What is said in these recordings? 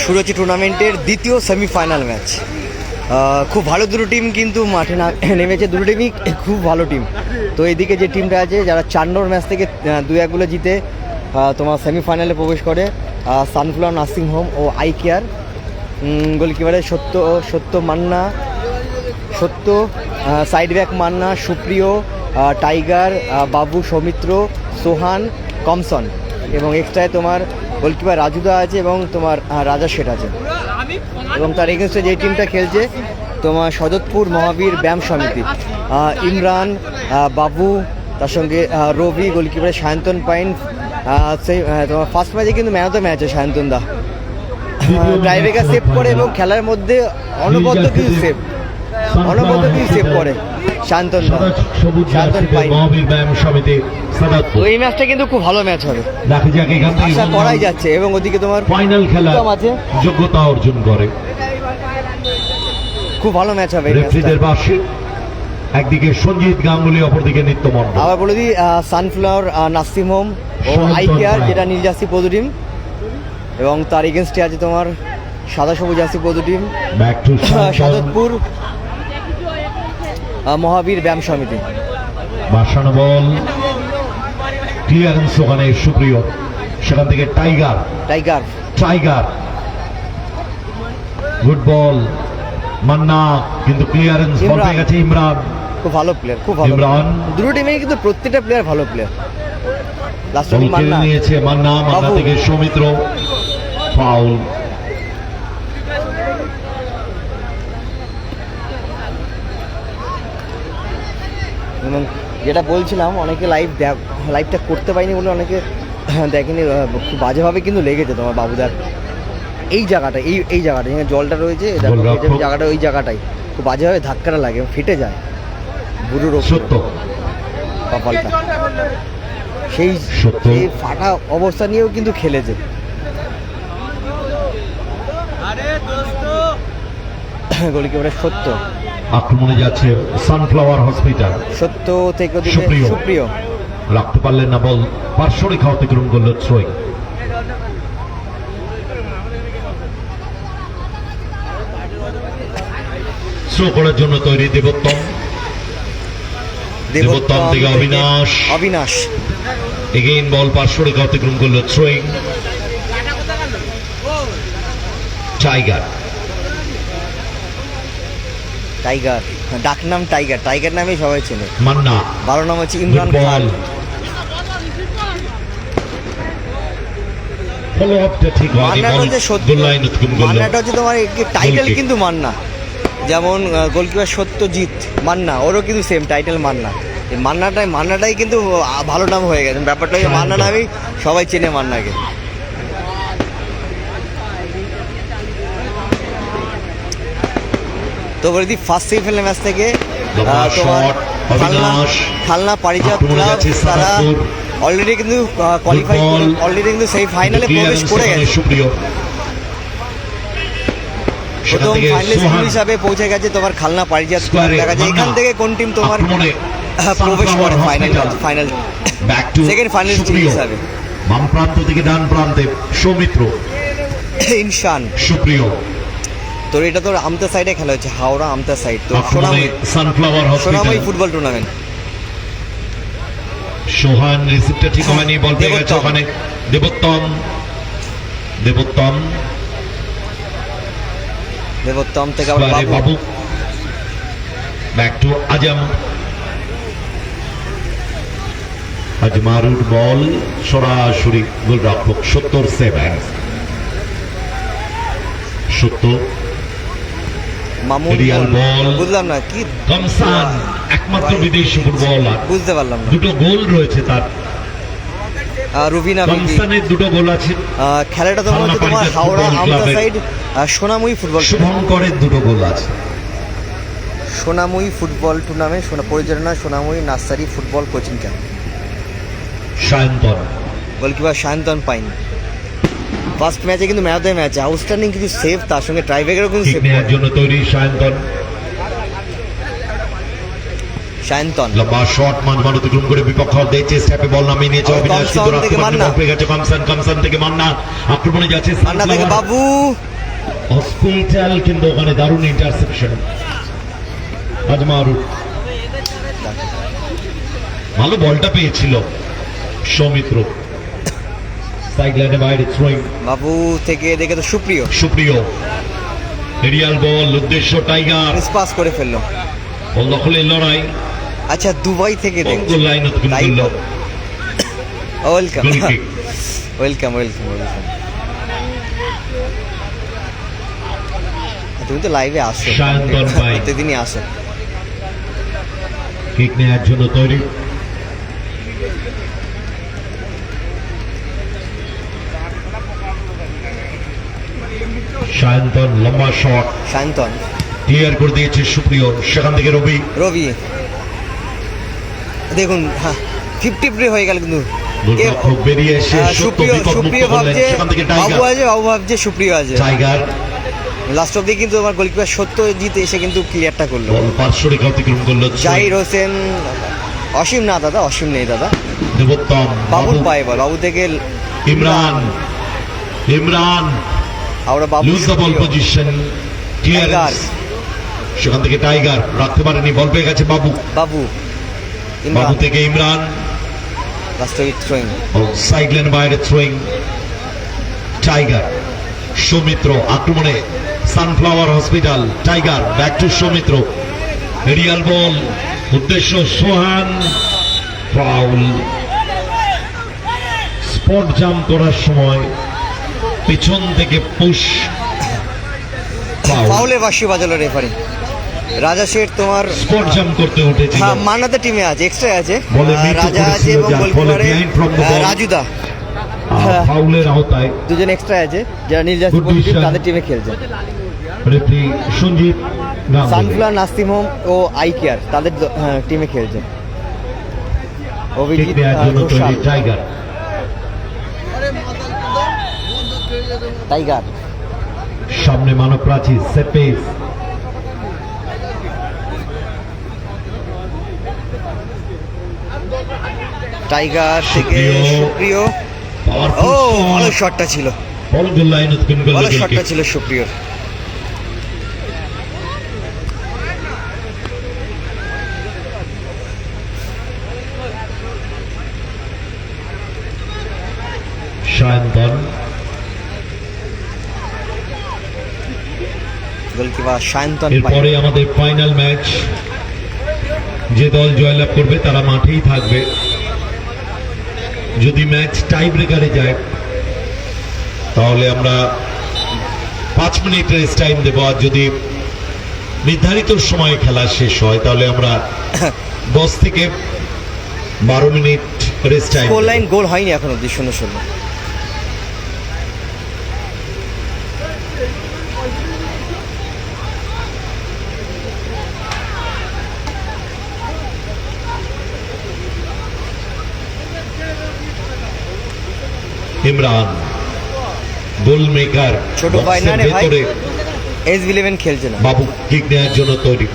শুরু হচ্ছে টুর্নামেন্টের দ্বিতীয় সেমিফাইনাল ম্যাচ। খুব ভালো দুটো টিম কিন্তু মাঠে নেমেছে, দুটো টিমই খুব ভালো টিম। তো এদিকে যে টিমটা আছে যারা 4 নম্বর ম্যাচ থেকে 2-1 গোলে জিতে তোমার সেমিফাইনালে প্রবেশ করে, সানফ্লাওয়ার নার্সিং হোম ও আই কেয়ার। গোলকিপারে সত্য মান্না, সাইড ব্যাক মান্না, সুপ্রিয়, টাইগার, বাবু, সৌমিত্র, সোহান, কমসন এবং এক্সট্রায় তোমার গোলকিপার রাজুদা আছে এবং তোমার রাজা শেঠ আছে। এবং তার এগেনস্টে যে টিমটা খেলছে তোমার সদতপুর মহাবীর ব্যায়াম সমিতি, ইমরান, বাবু, তার সঙ্গে রবি, গোলকিপারে সায়ন্তন পাইন। সেই তোমার ফার্স্ট ম্যাচে কিন্তু man of the match Sayantan দা টাইব্রেকার সেভ করে এবং খেলার মধ্যে অনবদ্য কিছু সেভ করে শান্তন পাইন। এই ম্যাচটা কিন্তু খুব ভালো ম্যাচ হবে, আশা করাই যাচ্ছে। এবং ওদিকে তোমার ফাইনাল খেলা আছে, যোগ্যতা অর্জন করে, খুব ভালো ম্যাচ হবে। রেফারিদের পাশে একদিকে সঞ্জিত গাঙ্গুলি, অপরদিকে নিত্যমণ্ডল। আবার বলে দিই সানফ্লাওয়ার নার্সিং হোম ও আই কেয়ার যেটা নীল জার্সি পদু টিম, এবং তার এগেনস্টে আছে তোমার সাদা সবুজ জার্সি পদু টিম সাদতপুর মহাবীর ব্যায়াম সমিতি। বাসানো বল, ক্লিয়ারেন্স ওখানে সুপ্রিয়, সেখান থেকে টাইগার গুড বল, মান্না, কিন্তু ক্লিয়ারেন্স বল পেয়ে গেছে ইমরান। খুব ভালো প্লেয়ার, খুব ভালো ইমরান। দুটো টিমে কিন্তু প্রত্যেকটা প্লেয়ার ভালো প্লেয়ার। লাস্ট মান্না নিয়েছে, মান্না থেকে সৌমিত্র, ফাউল। এবং যেটা বলছিলাম, অনেকে লাইভটা করতে পারিনি বলে অনেকে দেখেনি, খুব বাজেভাবে কিন্তু লেগেছে তোমার বাবুদার এই জায়গাটা, এই জায়গাটা যেখানে জলটা রয়েছে, জায়গাটা ওই জায়গাটাই খুব বাজেভাবে ধাক্কাটা লাগে, ফেটে যায় বুড়োর কপালটা। সেই ফাটা অবস্থা নিয়েও কিন্তু খেলেছে। গোলকিপারে আক্রমণে যাচ্ছে সানফ্লাওয়ার হসপিটাল, সত্য থেকে সুপ্রিয় রাখতে পারলেন না বল, পার্শ্বরেখা অতিক্রম করল থ্রোয়িং। থ্রো করার জন্য তৈরি দেবোত্তম থেকে অবিনাশ এগেইন বল, পার্শ্বরেখা অতিক্রম করল থ্রোয়িং। টাইগার ডাকনাম টাইগার নামে সবাই চেনে। মান্না, 12 নাম হচ্ছে ইমরান খান। মান্নাটা হচ্ছে তোমার টাইটেল কিন্তু মান্না, যেমন গোলকিপার সত্যজিৎ মান্না, ওরও কিন্তু সেম টাইটেল মান্না। এই মান্নাটাই কিন্তু ভালো নাম হয়ে গেছে। ব্যাপারটা হচ্ছে মান্না নামেই সবাই চেনে মান্নাকে। তো বলে দিই ফার্স্ট সেমিফাইনাল ম্যাচ থেকে তোমার খালনা পারিজাত ক্লাব তারা অলরেডি কিন্তু কোয়ালিফাই, অলরেডি কিন্তু সেই ফাইনালে প্রবেশ করে গেছে। প্রথম ফাইনালিস্ট হিসাবে পৌঁছে গেছে তোমার খালনা পারিজাত ক্লাব। দেখা যায় এখান থেকে কোন টিম তোমার প্রবেশ করে ফাইনাল সেকেন্ড ফাইনালিস্ট হিসাবে। বাম প্রান্ত থেকে ডান প্রান্তে সৌমিত্র, ইনশান, সুপ্রিয়। তো এটা তো আমতা সাইডে খেলা হচ্ছে, হাওড়া আমতা সাইড। তো সোনাময়ী ফুটবল টুর্নামেন্ট। সোহান রিসিভটা ঠিক হয়নি, বল পেয়ে গেছে ওখানে দেবোত্তম থেকে বাবু, ব্যাক টু আজমারুর বল, সরাসরি গোলরক্ষক 70 বুঝলাম না কি কমসান, একমাত্র বিদেশি ফুটবলার, বুঝতে পারলাম না। দুটো গোল রয়েছে তার, রুবিনা কমসানের দুটো গোল আছে। খেলাটা তো হচ্ছে তোমার হাওড়া আমতা সাইড সোনাময়ী ফুটবল, শুভঙ্করের দুটো গোল আছে। সোনাময়ী ফুটবল টুর্নামেন্ট পরিচালনা Sonamoyee nursery football coaching camp. Sayantan, goalkeeper Sayantan Pain. First ম্যাচে কিন্তু match of the match outstanding কিছু সেভ, তার সঙ্গে ট্রাইব্রেকারও কিন্তু সেভ নেওয়ার জন্য তৈরি সায়ন্তন। সায়ন্তন লম্বা শট মাঝ অতিক্রম করে বিপক্ষ দিয়েছে স্টেপে বল নামিয়ে নিয়েছে আর অবিনাশ কমসন কিন্তু থেকে মান্না। পেয়ে গেছে কমসন থেকে মান্না আক্রমণে যাচ্ছে মান্না থেকে বাবু হসপিটাল কিন্তু ওখানে দারুণ ইন্টারসেপশন আজমারুর ভালো বলটা পেয়েছিল সৌমিত্র সাইড লাইনে বাইরে থ্রোয়িং বাবু থেকে দেখে তো সুপ্রিয় এরিয়াল বল উদ্দেশ্য টাইগার পাস করে ফেললো। বল দখলের লড়াই আচ্ছা দুবাই থেকে দেখছি গোল লাইন অতিক্রম তাই করলো ওয়েলকাম গোল কিক ওয়েলকাম তুমি তো লাইভে আসো সায়ন্তন ভাই। প্রতিদিনই আসো। কিক নেওয়ার জন্য তৈরি সায়ন্তন লম্বা শট সায়ন্তন ক্লিয়ার করে দিয়েছে সুপ্রিয় সেখান থেকে রবি রবি দেখুন হ্যাঁ 50 হয়ে গেল কিন্তু গোলরক্ষক বেরিয়ে এসে সত্য সুপ্রিয় বিপদ মুক্ত সুপ্রিয় করলেন ভাবছে সেখান থেকে বাবু টাইগার আছে বাবু ভাবছে সুপ্রিয় আছে টাইগার লাস্ট অব্দি কিন্তু আমার গোলকিপার সত্যজিৎ এসে কিন্তু ক্লিয়ারটা করলো। বল পার্শ্বরিক অতিক্রম করলো জাহির হোসেন অসীম না দাদা অসীম নেই দাদা দেবোত্তম বাবুর পায়ে বল বাবু থেকে ইমরান আমরা Babu loose the ball position clearance সেখান থেকে টাইগার রাখতে পারেনি বল পেয়ে গেছে বাবু বাবু বাবু থেকে Imran last with throwing side line বাইরে থ্রোয়িং টাইগার সৌমিত্র আক্রমণে sunflower hospital tiger back to Soumitra real ball উদ্দেশ্য সোহান ফাউল স্পট জাম্প করার সময় পিছন থেকে পুশ ফাউলের বাঁশি বাজালো রেফারি রাজা শেঠ তোমার স্পট জাম্প করতে উঠেছিল হ্যাঁ মান্নাতে টিমে আছে এক্সট্রা আছে বলে মৃত্যু রাজা আছে করেছিল, এবং যার ফলে গোলকিপারে behind from the ball। রাজুদা ফাউলের আওতায় দুজন এক্সট্রা আছে যারা নীল জার্সি Good পরে decision। তাদের টিমে খেলছে referee Sanjit Ganguly. Sunflower nursing home ও আই কেয়ার তাদের টিমে খেলছে কিক অভিজিৎ নেওয়ার জন্য ঘোষাল তৈরি টাইগার টাইগার সামনে মানব প্রাচীর সেট পেস টাইগার থেকে সুপ্রিয় ও ভালো শটটা ছিল বল গোল লাইন অতিক্রম করলো ভালো গোল শটটা কিক। ছিল সুপ্রিয়র সায়ন্তন গোলকিপার সায়ন্তন এরপরে আমাদের ফাইনাল ম্যাচ যে দল জয়লাভ করবে তারা মাঠেই থাকবে যদি ম্যাচ টাই ব্রেকারে যায় তাহলে আমরা 5 মিনিট রেস্ট টাইম দেবো আর যদি নির্ধারিত সময়ে খেলা শেষ হয় তাহলে আমরা 10 থেকে 12 minute rest time goal line goal হয়নি এখন অব্দি 0-0 ইমরান গোল মেকার ছোট ভাই না রে ভাই S11 খেলছে না বাবু কিক নেওয়ার জন্য তৈরি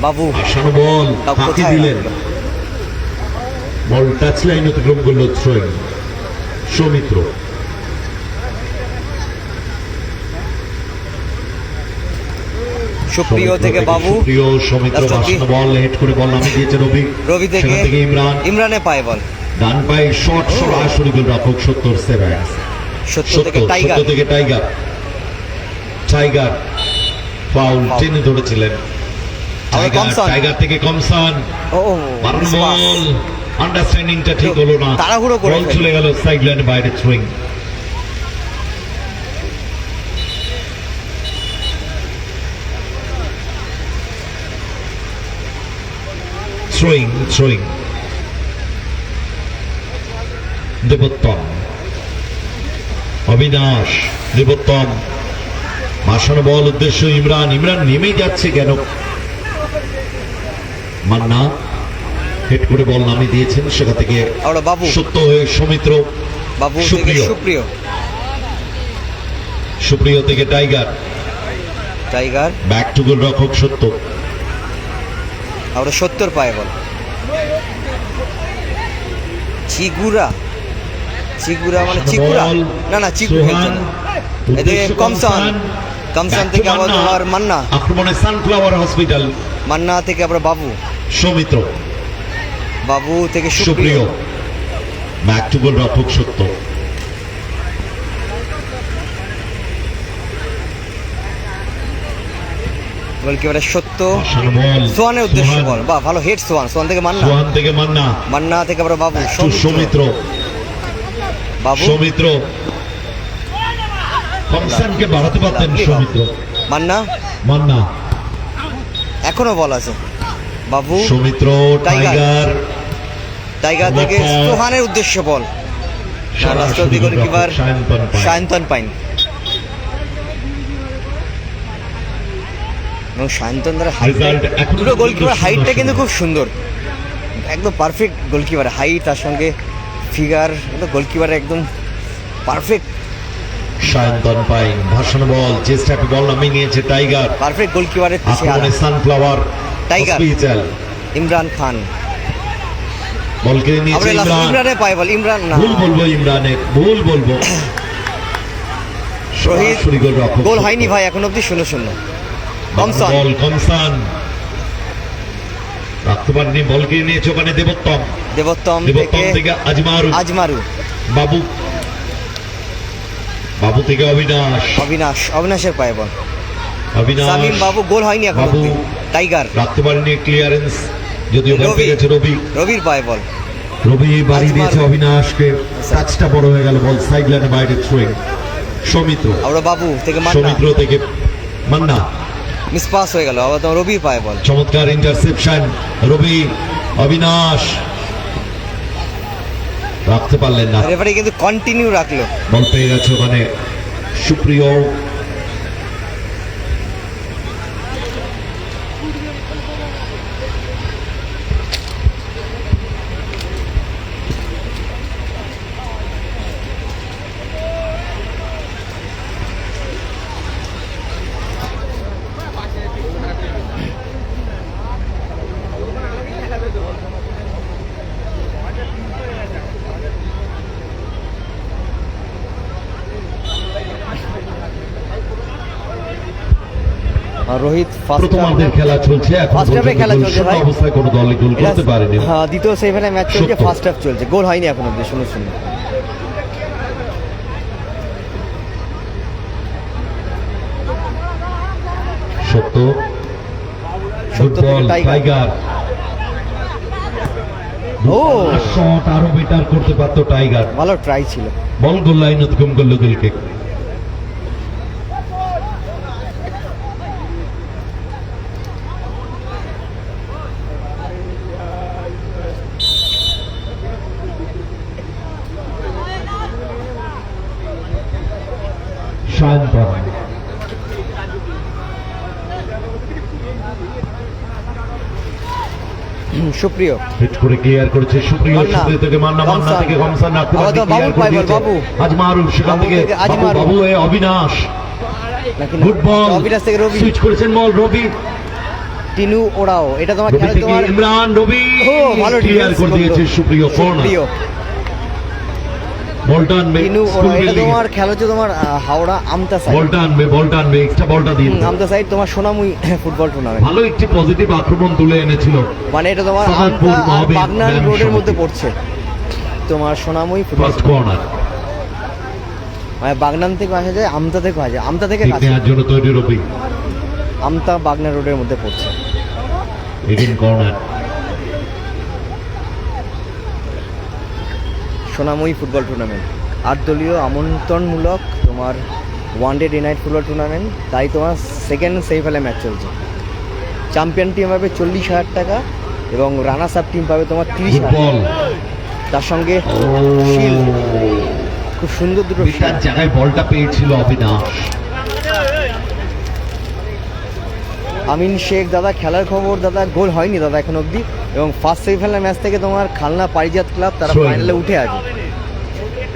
বাবু আসানো বল বাবু ফাঁকি কোথায় দিলেন রাখলো? বল টাচ লাইন অতিক্রম করলো থ্রোয়িং সৌমিত্র সুপ্রিয় থেকে বাবু সুপ্রিয় সৌমিত্র Last অব্দি। বাসানো বল হেড করে বল নামিয়ে দিয়েছে রবি রবি থেকে সেখান থেকে ইমরান ইমরানে পায় বল ডান পায়ে শট সরাসরি গোলরক্ষক 70 সেভেন্স সত্য থেকে টাইগার থেকে টাইগার ফাউল Foul। টেনে ধরেছিলেন আবার কমসন। টাইগার থেকে কমসন ও বারণ miss pass। বল আন্ডারস্ট্যান্ডিংটা ঠিক হলো না তাড়াহুড়ো করে বল ফেললো। চলে গেল সাইড লাইনে বাইরে থ্রোয়িং থ্রোয়িং দেবোত্তম অবিনাশ দেবোত্তম মাসানো বল উদ্দেশ্য ইমরান নেমে যাচ্ছে কেন মান্না হেড করে বল নামিয়ে দিয়েছেন সেখান থেকে আমরা বাবু সত্য হয়ে সৌমিত্র বাবু থেকে সুপ্রিয়। সুপ্রিয় থেকে tiger tiger back to goal রক্ষক সত্য আর ওটা 70 পায়ে বল। চিগুরা, চিগুরা মানে চিগুরা, না না চিগু খেলছে না। এদিকে কমসন, কমসন থেকে আবার তোমার মান্না, আক্রমণে সানফ্লাওয়ার হসপিটাল, মান্না থেকে আবার বাবু, সৌমিত্র, বাবু থেকে সুপ্রিয়, সুপ্রিয়, ব্যাক টু গোল রক্ষক সত্য, গোলকিপারের সত্য, আসানো বল, সোহানের উদ্দেশ্য সোহান, বল, বাহ ভালো হেড সোহান, সোহান থেকে মান্না, সোহান থেকে মান্না, মান্না থেকে আবার বাবু, টু সৌমিত্র, বাবু, সৌমিত্র কমসানকে বাড়াতে পারতেন, লাভলি সৌমিত্র, মান্না, মান্না, এখনো বল আছে, বাবু, সৌমিত্র, টাইগার, টাইগার থেকে সোহানের উদ্দেশ্য বল, সরাসরি গোলকিপার সায়ন্তন পায়। সায়ন্তন পাইন, এবং সায়ন্তন দ্বারা Result এখনো দুটো গোলকিপার সুন্দর হাইটটা কিন্তু সুন্দর। খুব সুন্দর, একদম পারফেক্ট গোলকিপার হাইট, তার সঙ্গে ফিগার, গোলকিপার একদম পারফেক্ট, সায়ন্তন পাইন ভাসানো বল, চেষ্টা বল নামিয়ে নিয়েছে টাইগার, পারফেক্ট গোলকিপারের আক্রমণে sunflower tiger. Hospital, Imran Khan, বল কেড়ে নিয়েছে আমরা লাস্ট ইমরান, ইমরানে পাই বল, ইমরান না, ভুল বলবো ইমরানের, ভুল বলবো, রোহিত, সরাসরি গোল রক্ষক গোল সত্য। হয়নি ভাই এখন অব্দি, 0-0। কমসন, বল কমসান রাখতে পারেনি, বল কেড়ে নিয়েছে ওখানে দেবোত্তম, দেবোত্তম দেবোত্তম থেকে আজমারু, আজমারু, বাবু, বাবু থেকে অবিনাশ, অবিনাশ, অবিনাশের পায়ে বল, অবিনাশ, সামিম বাবু, গোল হয়নি এখন বাবু অব্দি। টাইগার, রাখতে পারেনি ক্লিয়ারেন্স, যদিও বল রবি, পেয়ে গেছে রবি, রবির পায়ে বল, রবি বাড়ি আজমারু। দিয়েছে অবিনাশকে, টাচটা বড় হয়ে গেল, বল সাইড লাইনে বাইরে থ্রোয়িং, সৌমিত্র, আমরা বাবু থেকে মান্না, সৌমিত্র থেকে মান্না, মিস পাস হয়ে গেল, আবার তোমার রবির পায়ে বল, চমৎকার ইন্টারসেপশন, রবি, অবিনাশ রাখতে পারলেন না, রেফারি কিন্তু কন্টিনিউ রাখলো, বল পেয়ে গেছে ওখানে সুপ্রিয়, আর রোহিত ফার্স্ট প্রথমার্ধের খেলা চলছে, এখন First half এ পর্যন্ত খেলা গোল চলছে শূন্য ভাই। অবস্থায় কোনো দল গোল করতে পারেনি, দ্বিতীয় সেমিফাইনাল ম্যাচ চলছে, সত্য। ফার্স্ট হাফ চলছে, গোল হয়নি এখন অব্দি, 0-0। সত্য, সত্য থেকে ফুটবল টাইগার। টাইগার, ও শট আরো বেটার করতে পারতো টাইগার, ভালো ট্রাই ছিল, বল গোল লাইন অতিক্রম করলো গোলকে, সায়ন্তন, সুপ্রিয়, হিট করে ক্লিয়ার করেছে সুপ্রিয়, মান্না, সুপ্রিয় থেকে মান্না, মান্না কমসান। থেকে কমসান রাখতে আবার পারেনি, তো বাবু ক্লিয়ার করে পায় বল, দিয়েছে বাবু। আজমারুল, সেখান বাবু থেকে থেকে বাবু, আজমারুল। বাবু এ অবিনাশ, নাকি না? গুড বল, অবিনাশ থেকে রবি, সুইচ করেছেন বল রবি, টিনু ওরাও, এটা তোমার রবি খেলা থেকে তোমার ইমরান, রবি ও ভালো ক্লিয়ার ডিফেন্স করে দিয়েছে সুপ্রিয়, কর্নার, সুপ্রিয়, বলটা আনবে টিনু স্কুল ওরাও, এটা বিল্ডিং, তোমার খেলা হচ্ছে তোমার হাওড়া আমতা সাইড, বলটা আনবে এক্সট্রা বলটা দিয়ে দিল। আমতা সাইড তোমার সোনামুই ফুটবল টুর্নামেন্ট, ভালো একটি পজিটিভ আক্রমণ তুলে এনেছিল, মানে এটা তোমার সাহারপুর আমতা আর মহাবীর বাগনান ব্যায়াম রোডের মধ্যে সমিতি। পড়ছে, তোমার সোনামুই ফুটবল ফার্স্ট কর্নার, মানে বাগনান থেকে আসা যায়, আমতা থেকে আসা যায়, আমতা থেকে ঠিক কাছে, নেওয়ার জন্য তৈরি রবি, আমতা বাগনান রোডের মধ্যে পড়ছে, এগেন কর্নার, সোনাময়ী ফুটবল টুর্নামেন্ট 8 দলীয় আমন্ত্রণমূলক তোমার one day day night football tournament, তাই তোমার সেকেন্ড সেমিফাইনাল ম্যাচ চলছে, চ্যাম্পিয়ন টিম পাবে 40,000 টাকা এবং রানার্স আপ টিম পাবে তোমার 30,000, বল তার সঙ্গে শিল, খুব সুন্দর দুটো তার শিল। জায়গায় বলটা পেয়েছিল অবিনাশ, আমিন শেখ দাদা, খেলার খবর দাদা, গোল হয়নি দাদা এখন অবধি, এবং ফার্স্ট সেমিফাইনাল ম্যাচ থেকে তোমার খালনা পারিজাত ক্লাব তারা Throwing. ফাইনালে উঠে আছে,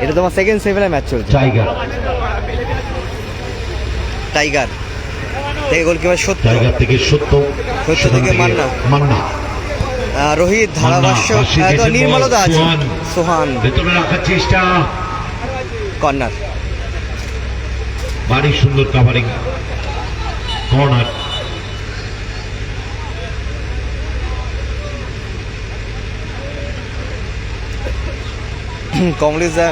এটা তোমার সেকেন্ড সেমিফাইনাল ম্যাচ চলছে, টাইগার, টাইগার থেকে গোলকিপার সত্য, টাইগার থেকে সত্য, সত্য সেখান থেকে মান্না। মান্না, রোহিত ধারাভাষ্য পাশে যেতে বল, নির্মলদা আছে, সোহান। সোহান ভেতরে রাখার চেষ্টা, কর্নার। ভারী সুন্দর কাভারিং, কর্নার। কমলেশ দা,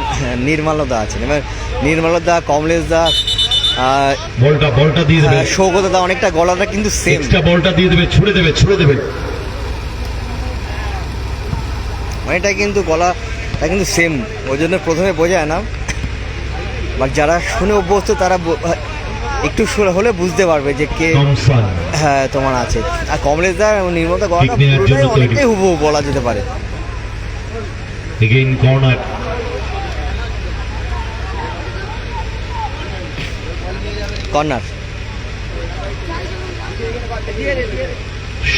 নির্মলদা আছেন, এবার নির্মলদা, কমলেশ দা, বলটা দিয়ে দেবে, সৌগত দা, অনেকটা গলাটা কিন্তু সেম। এক্সট্রা বলটা দিয়ে দেবে, ছুড়ে দেবে। অনেকটা কিন্তু গলাটা কিন্তু সেম, ওই জন্য প্রথমে বোঝা যায় না, বাট যারা শুনে অভ্যস্ত তারা একটু হলে বুঝতে পারবে যে কে টমসন হ্যাঁ তোমার আছে। আর কমলেশ দা এবং নির্মলদা গলাটা ঠিক নেওয়ার পুরোটাই জন্য তৈরি। অনেকটাই হুবহু বলা যেতে পারে। Again corner, corner.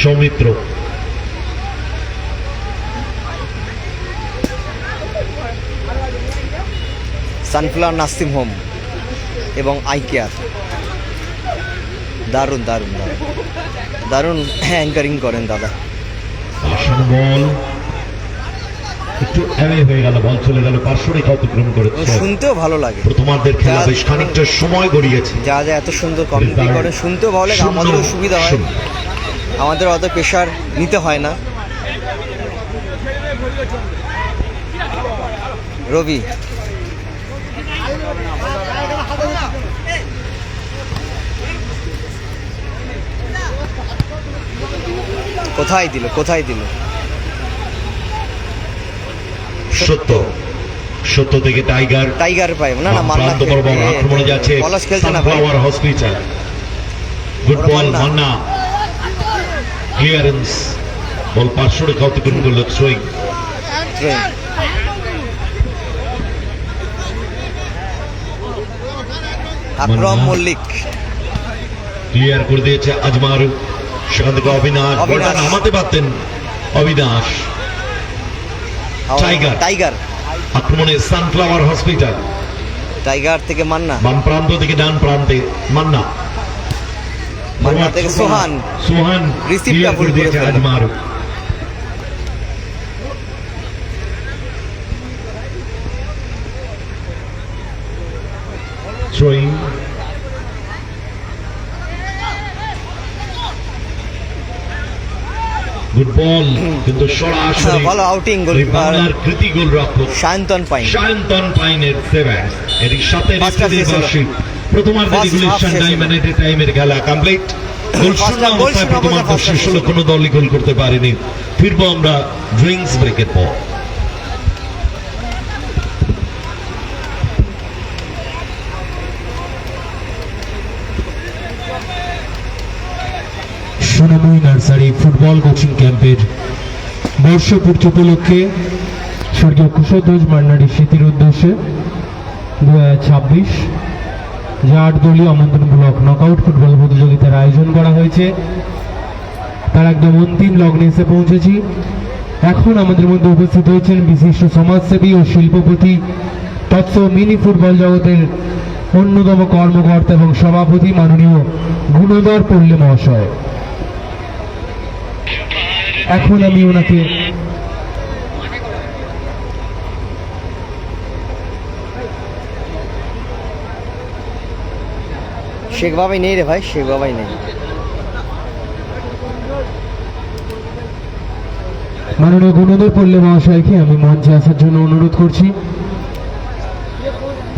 Soumitra, sunflower nursing home এবং আই কেয়ার, দারুণ দারুণ দারুণ দারুণ অ্যাঙ্কারিং করেন দাদা। আসন্ন বল একটু অ্যাওয়ে হয়ে গেল, বল চলে গেল পার্শ্বরেখা অতিক্রম করেছে। শুনতেও ভালো লাগে, প্রথমার্ধের খেলা বেশ খানিকটা সময় গড়িয়েছে। যা যা এত সুন্দর কমেন্ট্রি করে, শুনতেও ভালো লাগে, আমাদেরও সুবিধা হয়, আমাদের অত প্রেশার নিতে হয় না। রবি কোথায় দিল সত্য থেকে টাইগার পাই না, মান্না প্রান্ত বরাবর আক্রমণে যাচ্ছে পলাশ খেলছে না ভাই, sunflower hospital. Good ball, Manna, clearance, ball পার্শ্বরেখা অতিক্রম করলো, থ্রোয়িং। আকরম মল্লিক ক্লিয়ার করে দিয়েছে আজমার, সেখান থেকে অবিনাশ, বলটা নামাতে পারতেন অবিনাশ। টাইগার আক্রমণে সানফ্লাওয়ার হসপিটাল, টাইগার থেকে মান্না, বাম প্রান্ত থেকে ডান প্রান্তে মান্না থেকে সোহান রিসিভটা করে দিয়েছে আজমার। থ্রোয়িং, গুড বল, কিন্তু সরাসরি ভালো আউটিং বাংলার কৃতি গোলরক্ষক সায়ন্তন পাইনের সেভেন্স। এর সাথে প্রথমার্ধে রেগুলেশন টাইমের খেলা কমপ্লিট। গোল শূন্য অবস্থায় প্রথমার্ধ শেষ হলো, কোনো দলই গোল করতে পারেনি। ফিরবো আমরা ড্রিঙ্কস ব্রেকের পর। সোনাময়ী নার্সারি ফুটবল কোচিং ক্যাম্পের বর্ষপূর্তি উপলক্ষে স্বর্গীয় কুশধ্বজ মান্নারি স্মৃতির উদ্দেশ্যে 2026 যে 8 দলীয় আমন্ত্রণমূলক নকআউট ফুটবল প্রতিযোগিতার আয়োজন করা হয়েছে, তার একদম অন্তিম লগ্নে এসে পৌঁছেছি। এখন আমাদের মধ্যে উপস্থিত হয়েছেন বিশিষ্ট সমাজসেবী ও শিল্পপতি তৎসহ মিনি ফুটবল জগতের অন্যতম কর্মকর্তা এবং সভাপতি মাননীয় গুণধর পল্লী মহাশয়। এখন আমি ওনাকে শেখ বাবাই নেই রে ভাই, শেখ বাবাই নেই। মাননীয় গুণধর পল্লী মহাশয়কে আমি মঞ্চে আসার জন্য অনুরোধ করছি,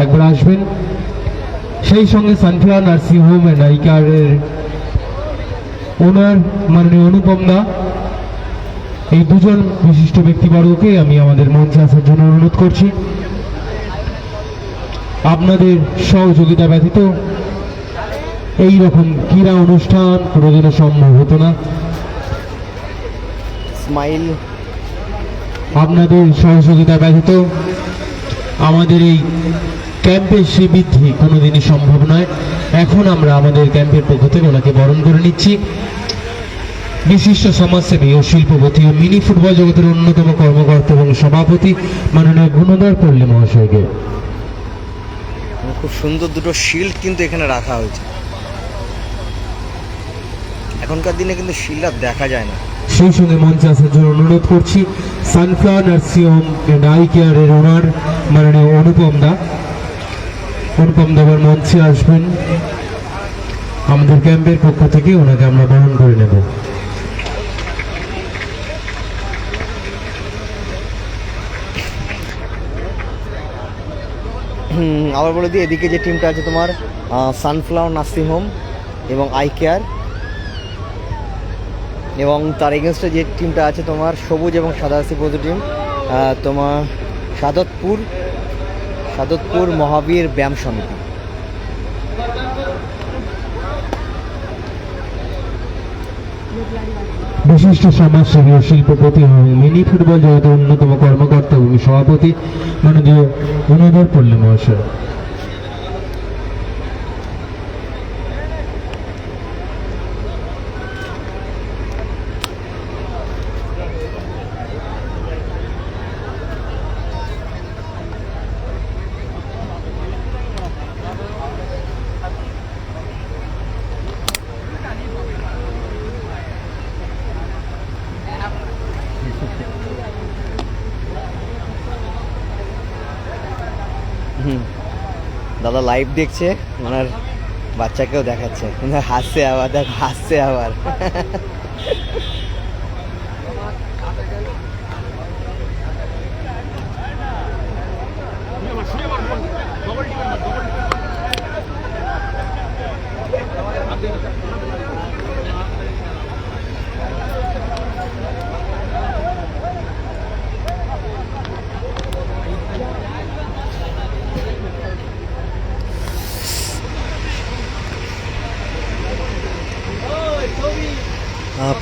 একবার আসবেন। সেই সঙ্গে sunflower nursing home and I কেয়ারের ওনার মাননীয় অনুপম দা, এই দুজন বিশিষ্ট ব্যক্তিবর্গকে আমি আমাদের মঞ্চে আসার জন্য অনুরোধ করছি। আপনাদের সহযোগিতা ব্যতীত এই রকম ক্রীড়া অনুষ্ঠান কোনোদিনও সম্ভব হতো না। স্মাইল, আপনাদের সহযোগিতা ব্যতীত আমাদের এই ক্যাম্পের শ্রীবৃদ্ধি কোনোদিনই সম্ভব নয়। এখন আমরা আমাদের ক্যাম্পের পক্ষ থেকে ওনাকে বরণ করে নিচ্ছি। বিশিষ্ট সমাজসেবী ও শিল্পপতি ও মিনি ফুটবল জগতের অন্যতম কর্মকর্তা এবং সভাপতি মাননীয় গুণধর পল্লী মহাশয়কে। খুব সুন্দর দুটো শিল্ড কিন্তু এখানে রাখা হয়েছে। এখনকার দিনে কিন্তু শিল্ড আর দেখা যায় না। সেই সঙ্গে মঞ্চে আসার জন্য অনুরোধ করছি sunflower nursing home and I কেয়ারের ওনার মাননীয় অনুপম দা আবার মঞ্চে আসবেন। আমাদের ক্যাম্পের পক্ষ থেকে ওনাকে আমরা বরণ করে নেব। আবার বলে দিই, এদিকে যে টিমটা আছে তোমার সানফ্লাওয়ার নার্সিং হোম এবং আই কেয়ার, এবং তার এগেনস্টে যে টিমটা আছে তোমার সবুজ এবং সাদা সিপোজ টিম, তোমার সাদতপুর মহাবীর ব্যায়াম সমিতি। বিশিষ্ট সমাজসেবী ও শিল্পপতি এবং মিনি ফুটবল জগতের অন্যতম কর্মকর্তা এবং সভাপতি মাননীয় অনুদর পল্লী মহাশয়। দাদা লাইভ দেখছে, ওনার বাচ্চাকেও দেখাচ্ছে, হাসছে আবার, দেখো হাসছে আবার।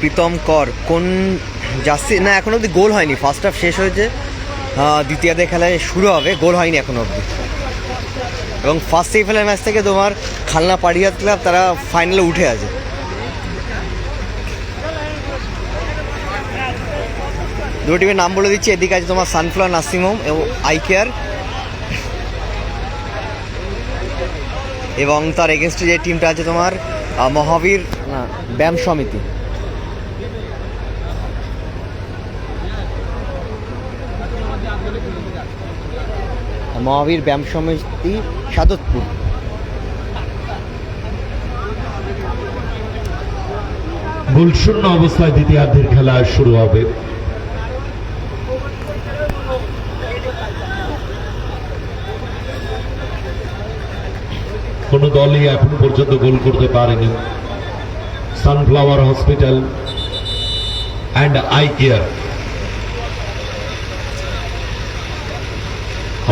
প্রীতম কর কোন জার্সি? না, এখনো অবধি গোল হয়নি, ফার্স্ট হাফ শেষ হয়েছে, দ্বিতীয়ার্ধে খেলায় শুরু হবে, গোল হয়নি এখনো অবধি। এবং ফার্স্ট সেমিফাইনাল ম্যাচ থেকে তোমার খালনা পাড়িয়াত ক্লাব তারা ফাইনালে উঠে আছে। দুটো টিমের নাম বলে দিচ্ছি, এদিকে আছে তোমার সানফ্লাওয়ার নার্সিং হোম এবং আই কেয়ার, এবং তার এগেনস্টে যে টিমটা আছে তোমার মহাবীর ব্যায়াম সমিতি। মহাবীর ব্যায়াম সমিতি সাদতপুর। গোলশূন্য অবস্থায় দ্বিতীয়ার্ধের খেলা শুরু হবে। কোন দলই এখন পর্যন্ত গোল করতে পারেনি। Sunflower hospital and eye care,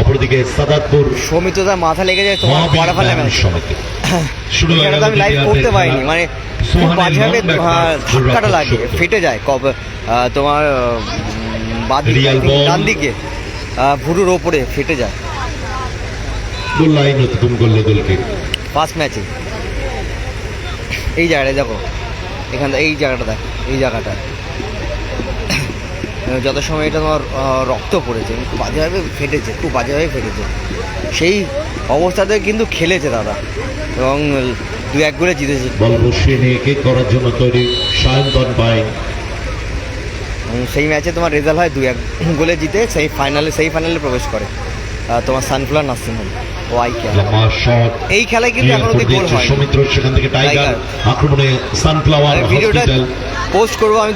অপরদিকে সাদাতপুর সমিতদা মাথা লেগে যায় তোমার কোয়ার্টার ফাইনাল ম্যাচ সমিতি। শুরু হয়ে গেল আমি লাইভ করতে পারিনি, মানে খুব বাজেভাবে ধাক্কাটা লাগে, ফেটে যায় তোমার ডান দিকে ভুরুর ওপরে ফেটে যায়। গোল লাইন অতিক্রম করলো দলকে ফার্স্ট ম্যাচে। এই জায়গাটা দেখো, এখানটা এই জায়গাটা দেখো, এই জায়গাটা যত সময় এটা তোমার রক্ত পড়েছে, খুব বাজেভাবে ফেটেছে, খুব বাজেভাবে ফেটেছে। সেই অবস্থাতে কিন্তু খেলেছে দাদা, এবং 2-1 গোলে জিতেছে। বল বসিয়ে নিয়ে কেক করার জন্য তৈরি সায়ন্তন পায়। সেই ম্যাচে তোমার রেজাল্ট হয় 2-1 গোলে জিতে সেই ফাইনালে প্রবেশ করে তোমার সানফ্লাওয়ার নার্সিং হোম ও আই কেয়ার। এই খেলায় কিন্তু এখনো অবধি গোল হয়। সৌমিত্র সেখান থেকে টাইগার আক্রমণে সানফ্লাওয়ার হসপিটাল পোস্ট করবো আমি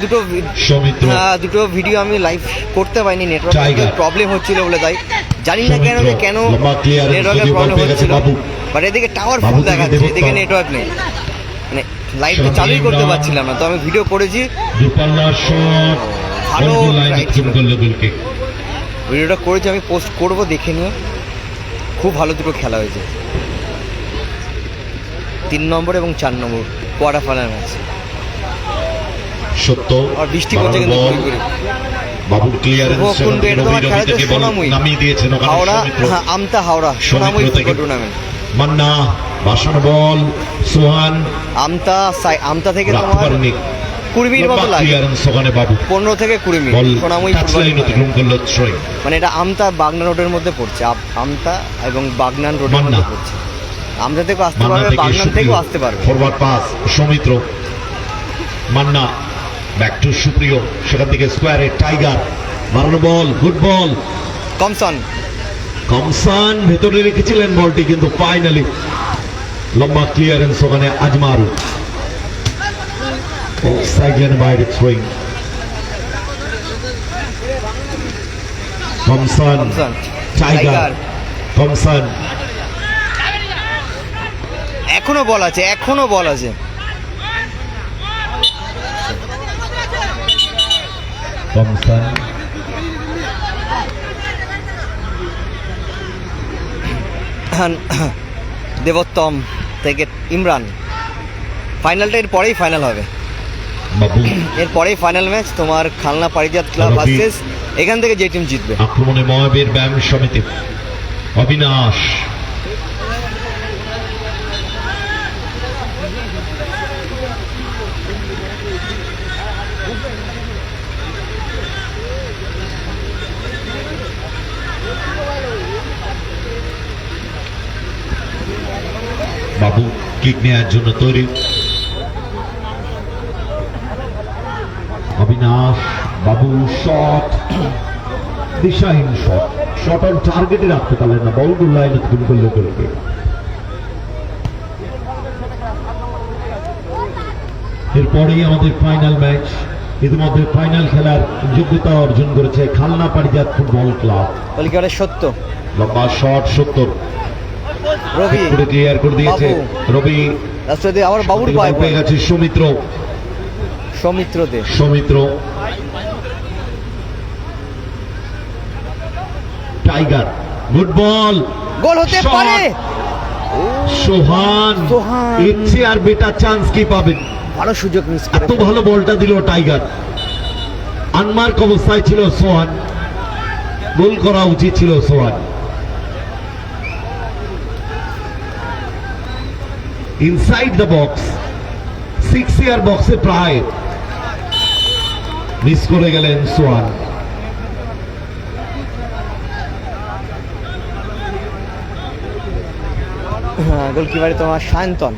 সৌমিত্র দুটো ভিডিও আমি লাইভ করতে পারিনি, নেটওয়ার্ক প্রবলেম হচ্ছিল বলে, তাই জানি না কেন নেটওয়ার্কের প্রবলেম হচ্ছিল। বাট এদিকে টাওয়ার ফুল দেখাচ্ছে, এদিকে নেটওয়ার্ক নেই, মানে লাইভটা চালুই করতে পারছিলাম না। তো আমি ভিডিও করেছি, ভালো ভিডিওটা করেছি, আমি পোস্ট করব, দেখে নিও। খুব ভালো দুটো খেলা হয়েছে, 3 নম্বর এবং 4 নম্বর কোয়ার্টার ফাইনাল ম্যাচ। সত্য আর বৃষ্টি পড়ছে কিন্তু বাবুর ক্লিয়ারেন্স নামিয়ে দিয়েছেন হাওড়া, আমতা হাওড়া সোনামুই ফুটবল টুর্নামেন্ট। মান্না বাসানো বল, সোহান আমতা থেকে তোমার 20 মিনিট মতো লাগে, 15 থেকে 20 মিনিট সোনামুই ফুটবল টুর্নামেন্ট। মানে এটা আমতা বাগনান রোডের মধ্যে পড়ছে, আমতা এবং বাগনান রোডের মধ্যে পড়ছে। আমতা থেকেও আসতে পারবে, বাগনান থেকেও আসতে পারবে। Forward pass Soumitra, Manna back to সুপ্রিয়, সেখান থেকে স্কোয়ারে টাইগার, মারানো বল, গুড বল। কমসন, কমসান ভেতরে রেখেছিলেন বলটি, কিন্তু ফাইনালি লম্বা ক্লিয়ারেন্স ওখানে আজমারু, অফসাইডের বাইরে থ্রোয়িং। কমসান, কমসন, টাইগার, কমসান, এখনো বল আছে, এখনো বল আছে। কমসান, দেবোত্তম থেকে ইমরান। ফাইনালটা এর পরেই ফাইনাল হবে, বাবু এর পরেই ফাইনাল ম্যাচ তোমার খালনা পারিজাত ক্লাব রবি। ভার্সেস এখান থেকে যে টিম জিতবে। আক্রমণে মহাবীর ব্যায়াম সমিতি, অবিনাশ, বাবু কিক নেওয়ার জন্য তৈরি। অবিনাশ, বাবু শট, দিশাহীন শট, শট অন টার্গেটে রাখতে পারলেন না, বলগুলো লাইনে খুন করলে করবে। এরপরেই আমাদের ফাইনাল ম্যাচ। ইতিমধ্যে ফাইনাল খেলার যোগ্যতা অর্জন করেছে খালনা পারিজাত ফুটবল ক্লাব। কলিকাতার সত্য লম্বা শট 70 রবি করে ক্লিয়ার করে দিয়েছে বাবু। রবি। রাষ্ট্রপতি আবার বাবুর বল পায় পেয়ে গেছে সৌমিত্র, সৌমিত্র দে। সৌমিত্র, টাইগার, গুড বল, গোল হতে Shot! পারে। সোহান, সোহান। ইচ্ছে আর বেটার চান্স কি পাবেন? ভালো সুযোগ মিস করে এত ভালো বলটা দিল টাইগার, আনমার্ক অবস্থায় ছিল সোহান, গোল করা উচিত ছিল সোহান। ইনসাইড দ্য বক্স, 6 ইয়ার বক্সে প্রায় মিস করে গেলেন সোহান। গোলকিপারে তোমার সায়ন্তন।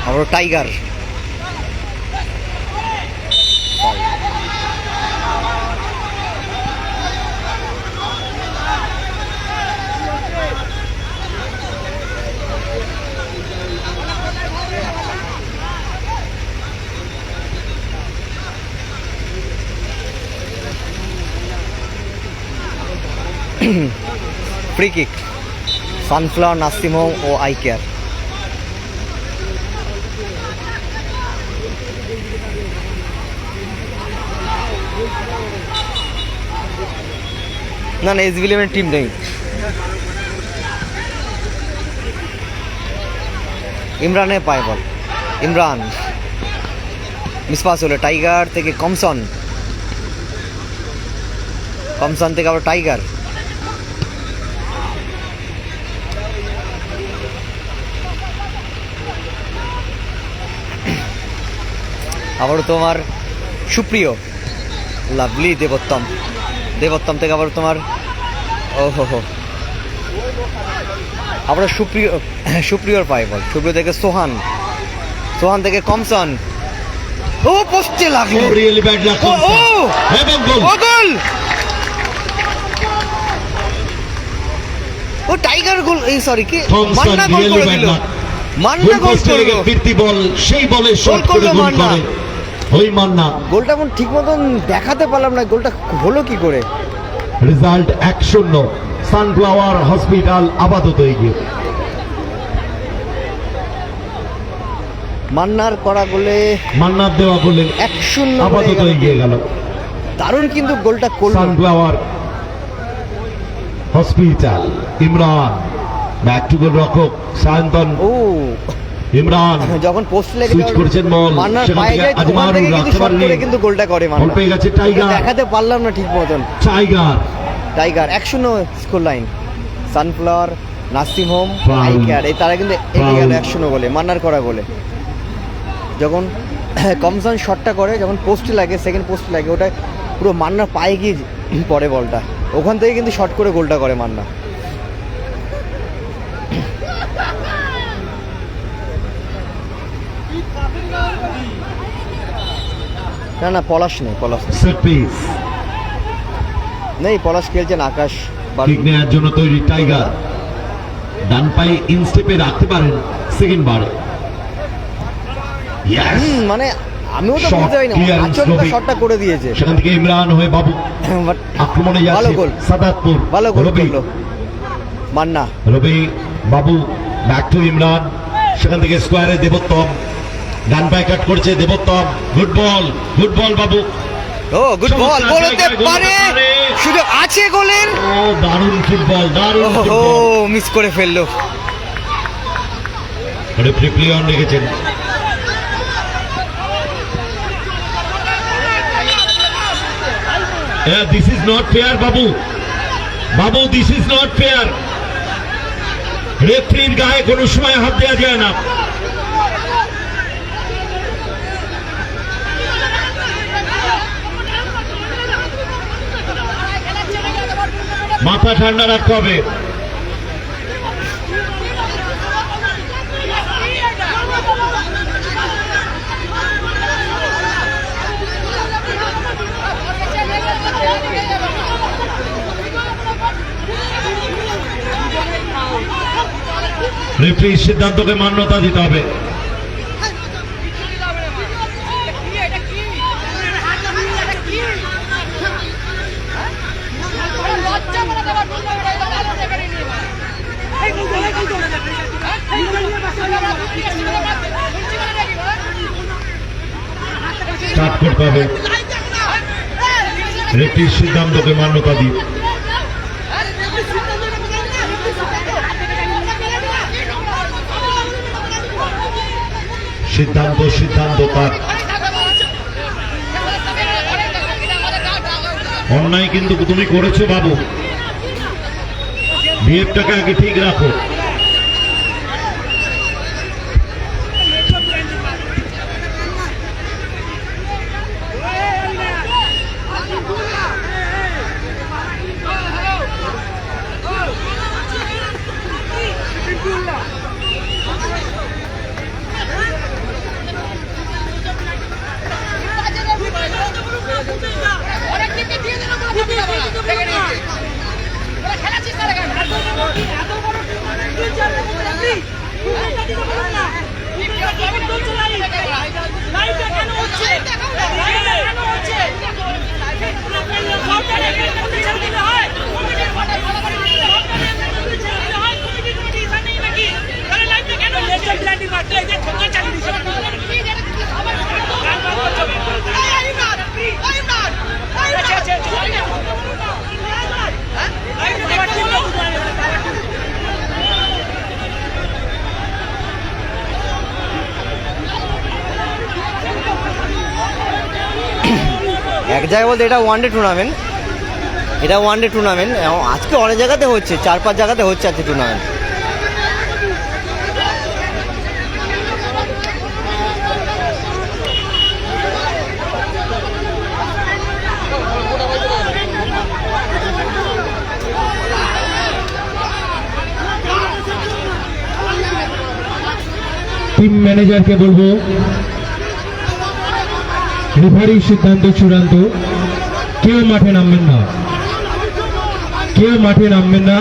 আবার tiger, free kick sunflower, nursing home ও আই কেয়ার। না না, এসবিএমের টিম নেই। ইমরানের পায় বল, ইমরান মিসপাস হলো। টাইগার থেকে কমসন, কমসন থেকে আবার টাইগার। আবারও তোমার সুপ্রিয়, লাভলি দেবোত্তম, দেবোত্তম থেকে আবার তোমার ও হো আবার সুপ্রিয়, সুপ্রিয়র পায় বল, সুপ্রিয় থেকে সোহান, সোহান থেকে কমসন। ও পোস্টে লাগলো, রিয়েলি ব্যাড লাক, ও ও এবং গোল। ও গোল, ও টাইগার গোল, এই সরি কি থমসন মান্না গোল রিয়েলি করে ব্যাড দিল, লাক, মান্না গোল করলো। ফিরতি বল, সেই বলে শট করে করলো গোল মান্না। করে ওই মান্না। গোলটা এখন ঠিক মতন দেখাতে পারলাম না, গোলটা হলো কি করে। রেজাল্ট 1-0, সানফ্লাওয়ার হসপিটাল আপাতত এগিয়ে। মান্নার করা গোলে মান্নার দেওয়া বললেন 1-0 আপাতত এগিয়ে গেল দারুণ কিন্তু গোলটা করলো। Sunflower hospital. Imran, back to goal রক্ষক সায়ন্তন, ও ইমরান যখন পোস্ট লেগে সুইচ করেছেন বল, মান্নার সেখান পায়ে থেকে যায়, ওখান আজমারুল থেকে কিন্তু রাখতে শট পারেনি। করে কিন্তু গোলটা করে বল মান্না। পেয়ে গেছে টাইগার, দেখাতে পারলাম না ঠিক মতন। Tiger, tiger 1-0 score line. Sunflower, nursing home, Foul. আইকার এই তারা কিন্তু এগিয়ে গেল Foul. 1-0 গোলে, মান্নার করা গোলে। যখন কমসন শটটা করে, যখন পোস্টে লাগে, সেকেন্ড পোস্টে লাগে, ওটা পুরো মান্নার পায়ে গিয়ে পরে বলটা ওখান থেকে কিন্তু শর্ট করে গোলটা করে মান্না। না না পলাশ নেই, পলাশ সেট পিস নেই, পলাশ খেলছেন আকাশ কিক নেওয়ার জন্য তৈরি টাইগার, ডান পায়ে ইনস্টেপে রাখতে পারেন সেকেন্ড বারে। Yes! মানে আমিও তো Shot বুঝতে পারি না clearance আচমকা রবি। শটটা করে দিয়েছে। সেখান থেকে ইমরান হয়ে বাবু But আক্রমণে ভালো যাচ্ছে গোল, সাদাতপুর। ভালো গোল রবি করলো মান্না। রবি বাবু ব্যাক টু ইমরান, সেখান থেকে স্কোয়ারে দেবোত্তম, ডান পায়ে কাট করছে দেবোত্তম, গুড বল বাবু। ও গুড বল, গোল হতে গোল হতে পারে, পারে। সুযোগ আছে গোলের। ও দারুণ ফুটবল, দারুণ ও ফুটবল। মিস করে ফেললো। রেফারি প্লে অন রেখেছেন। This is not fair Babu, this is not fair. রেফারির গায়ে কোনো সময় হাত দেওয়া যায় না। মাথা ঠান্ডা রাখতে হবে। রেফারির সিদ্ধান্তকে মান্যতা দিতে হবে। স্টার্ট করতে হবে, রেফারির সিদ্ধান্তকে মান্যতা দিই। সিদ্ধান্ত তার। অন্যায় কিন্তু তুমি করেছো বাবু, বিহেভটাকে আগে ঠিক রাখো। এক জায়গায় বলতে এটা ওয়ান ডে টুর্নামেন্ট, আজকে অনেক জায়গাতে হচ্ছে, 4-5 জায়গাতে হচ্ছে আজকে টুর্নামেন্ট। টিম ম্যানেজারকে বলবো রেফারির সিদ্ধান্ত চূড়ান্ত, কেউ মাঠে নামবেন না,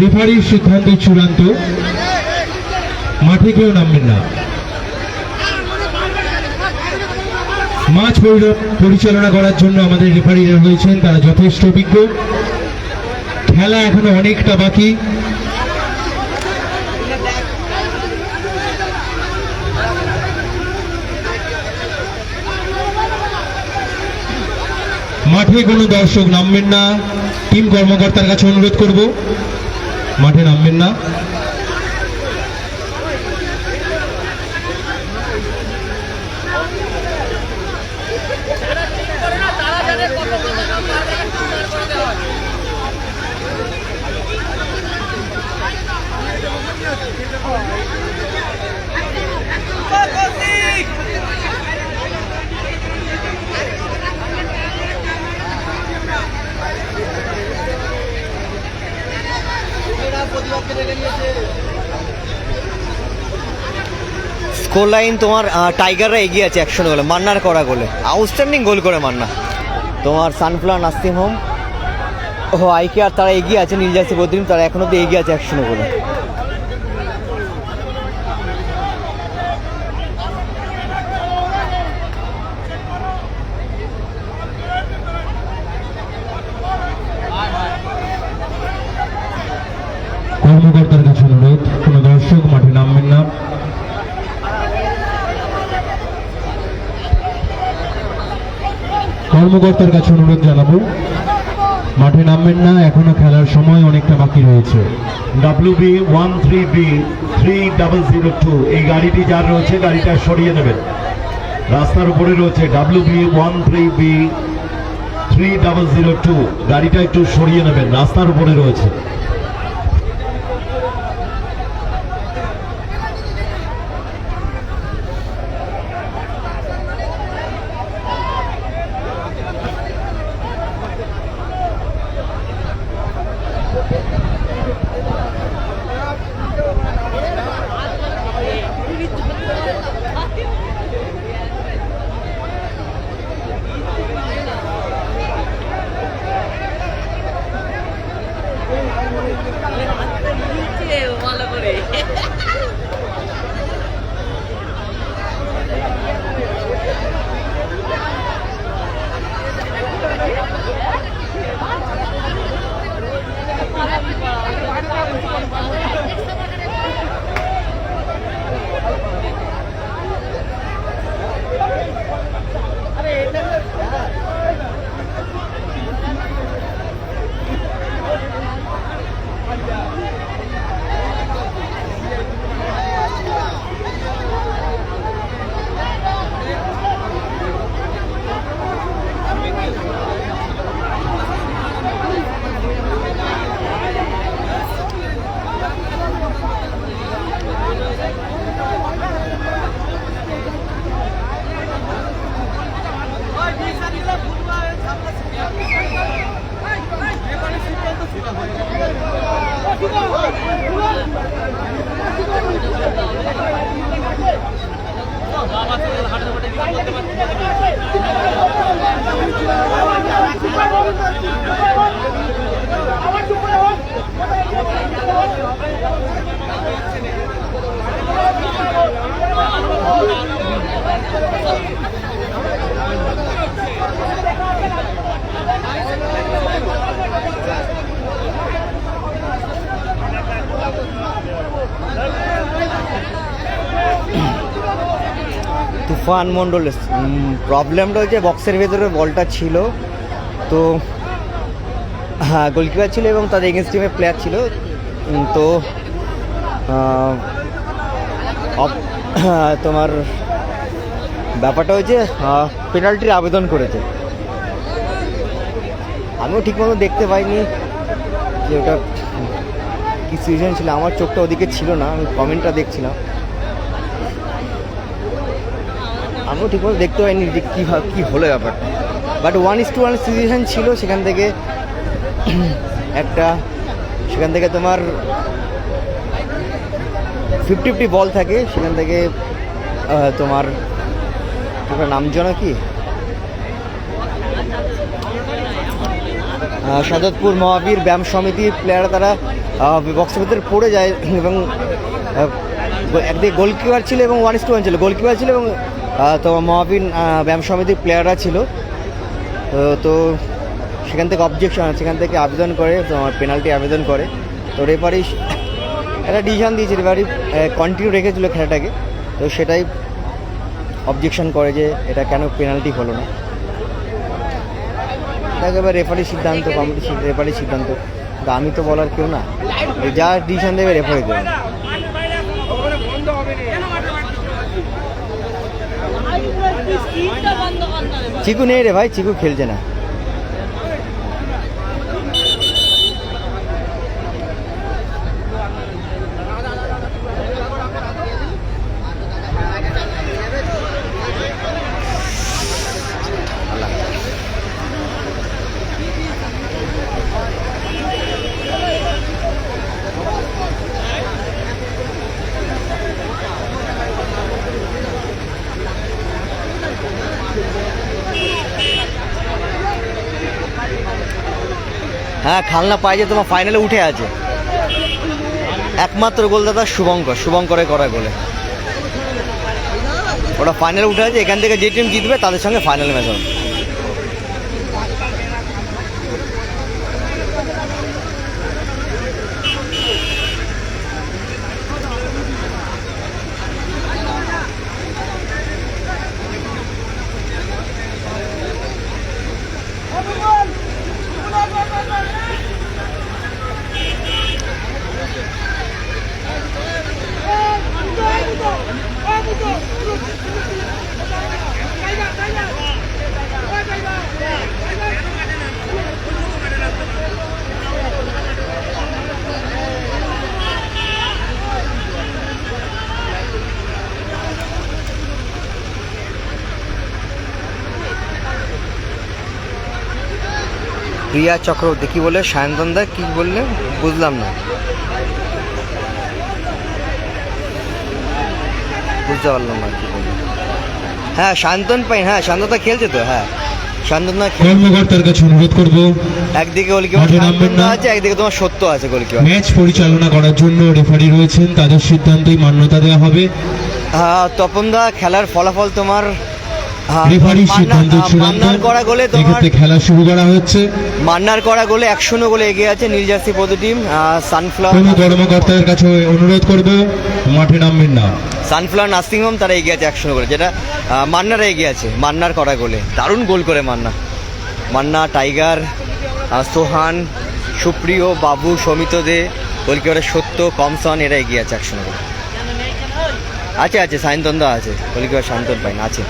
রেফারির সিদ্ধান্ত চূড়ান্ত, মাঠে কেউ নামবেন না। ম্যাচ পরিচালনা করার জন্য আমাদের রেফারিরা রয়েছেন, তারা যথেষ্ট অভিজ্ঞ। খেলা এখনো অনেকটা বাকি। মাঠে কোনো দর্শক নামবেন না, টিম কর্মকর্তার কাছে অনুরোধ করব মাঠে নামবেন না। গোল লাইন তোমার টাইগাররা এগিয়ে আছে 1-0 গোলে, মান্নার করা গোলে, আউটস্ট্যান্ডিং গোল করে মান্না। তোমার সানফ্লাওয়ার নার্সিং হোম ও আইকে আর তারা এগিয়ে আছে, নীল জার্সি বদ্রিম তারা এখনো তো এগিয়ে আছে 1-0 গোলে। কর্মকর্তার কাছে অনুরোধ, কোনো দর্শক মাঠে নামবেন না। কর্মকর্তার কাছে অনুরোধ জানাবো, মাঠে নামবেন না, এখনো খেলার সময় অনেকটা বাকি রয়েছে। WB 13B 3002 এই গাড়িটি যার রয়েছে গাড়িটা সরিয়ে নেবেন। রাস্তার উপরে রয়েছে WB 13B 3002, গাড়িটা একটু সরিয়ে নেবেন, রাস্তার উপরে রয়েছে। ভালো করে তুফান মণ্ডল প্রবলেমটা হচ্ছে বক্সের ভেতরে বলটা ছিল তো, হ্যাঁ গোলকিপার ছিল এবং তাদের এগেন্স্ট টিমের প্লেয়ার ছিল তো তোমার ব্যাপারটা হচ্ছে পেনাল্টির আবেদন করেছে। আমিও ঠিকমতো দেখতে পাইনি যে ওটা কী সিচুয়েশন ছিল, আমার চোখটা ওদিকে ছিল না, আমি কমেন্টটা দেখছিলাম, আমিও ঠিকমতো দেখতে পাইনি যে কী হলো ব্যাপারটা। বাট 1:1 সিচুয়েশান ছিল, সেখান থেকে তোমার 50-50 বল থাকে, সেখান থেকে তোমার নাম জানো কি, সাদতপুর মহাবীর ব্যায়াম সমিতির প্লেয়াররা তারা বক্সের ভিতরে পড়ে যায় এবং একদিকে গোলকিপার ছিল এবং 1:1 ছিল, গোলকিপার ছিল এবং তোমার মহাবীর ব্যায়াম সমিতির প্লেয়াররা ছিল তো সেখান থেকে সেখান থেকে আবেদন করে, তোমার পেনাল্টি আবেদন করে, তো রেফারি একটা ডিসিশন দিয়েছে, রেফারি কন্টিনিউ রেখেছিল খেলাটাকে, তো সেটাই অবজেকশন করে যে এটা কেন পেনাল্টি হলো না। দেখ এবার রেফারির সিদ্ধান্ত, কমিটি রেফারির সিদ্ধান্ত, তো আমি তো বলার কেউ না, যা ডিসিশন দেবে রেফারি দেবে। চিকু নেই রে ভাই, চিকু খেলছে না। হ্যাঁ খালনা পায় যে তোমার ফাইনালে উঠে আছে, একমাত্র গোলদাতা শুভঙ্করের করা গোলে ওটা ফাইনালে উঠে আছে। এখান থেকে যে টিম জিতবে তাদের সঙ্গে ফাইনাল ম্যাচ হবে। প্রিয়া চক্রবর্তী কি বলে, সায়ন্তন দা কি বললে বুঝলাম না, বুঝতে পারলাম না কি বললে। হ্যাঁ শান্তন পাইন, হ্যাঁ শান্তনদা খেলছে তো, হ্যাঁ শান্তনদা কর্মকর্তার কাছে অনুরোধ করব একদিকে গোলকিপার শান্তনদা আছে, একদিকে তোমার সত্য আছে গোলকিপার। ম্যাচ পরিচালনা করার জন্য রেফারি রয়েছেন, তাদের সিদ্ধান্তই মান্যতা দেওয়া হবে। তপনদা খেলার ফলাফল তোমার রেফারি সিদ্ধান্ত চূড়ান্ত, মান্নার করা গোলে তোমার এক্ষেত্রে খেলা শুরু করা হচ্ছে। মান্নার করা গোলে 1-0 গোলে এগিয়ে আছে নীল জার্সি পদ টিম। সানফ্লাওয়ার কোনো কর্মকর্তার কাছে অনুরোধ করব মাঠে নামবেন না। সানফ্লাওয়ার নার্সিং হোম তারা এগিয়ে আছে 1-0 গোলে, যেটা মান্নারা এগিয়ে আছে। মান্নার করা গোলে দারুণ গোল করে মান্না, টাইগার, সোহান, সুপ্রিয়, বাবু, সমিত দে, গোলকিপারের সত্য, কমসন, এরা এগিয়ে আছে 1-0 গোলে। আছে সায়ন্তন্দা আছে, গোলকিপার শান্তন পাইন আছে।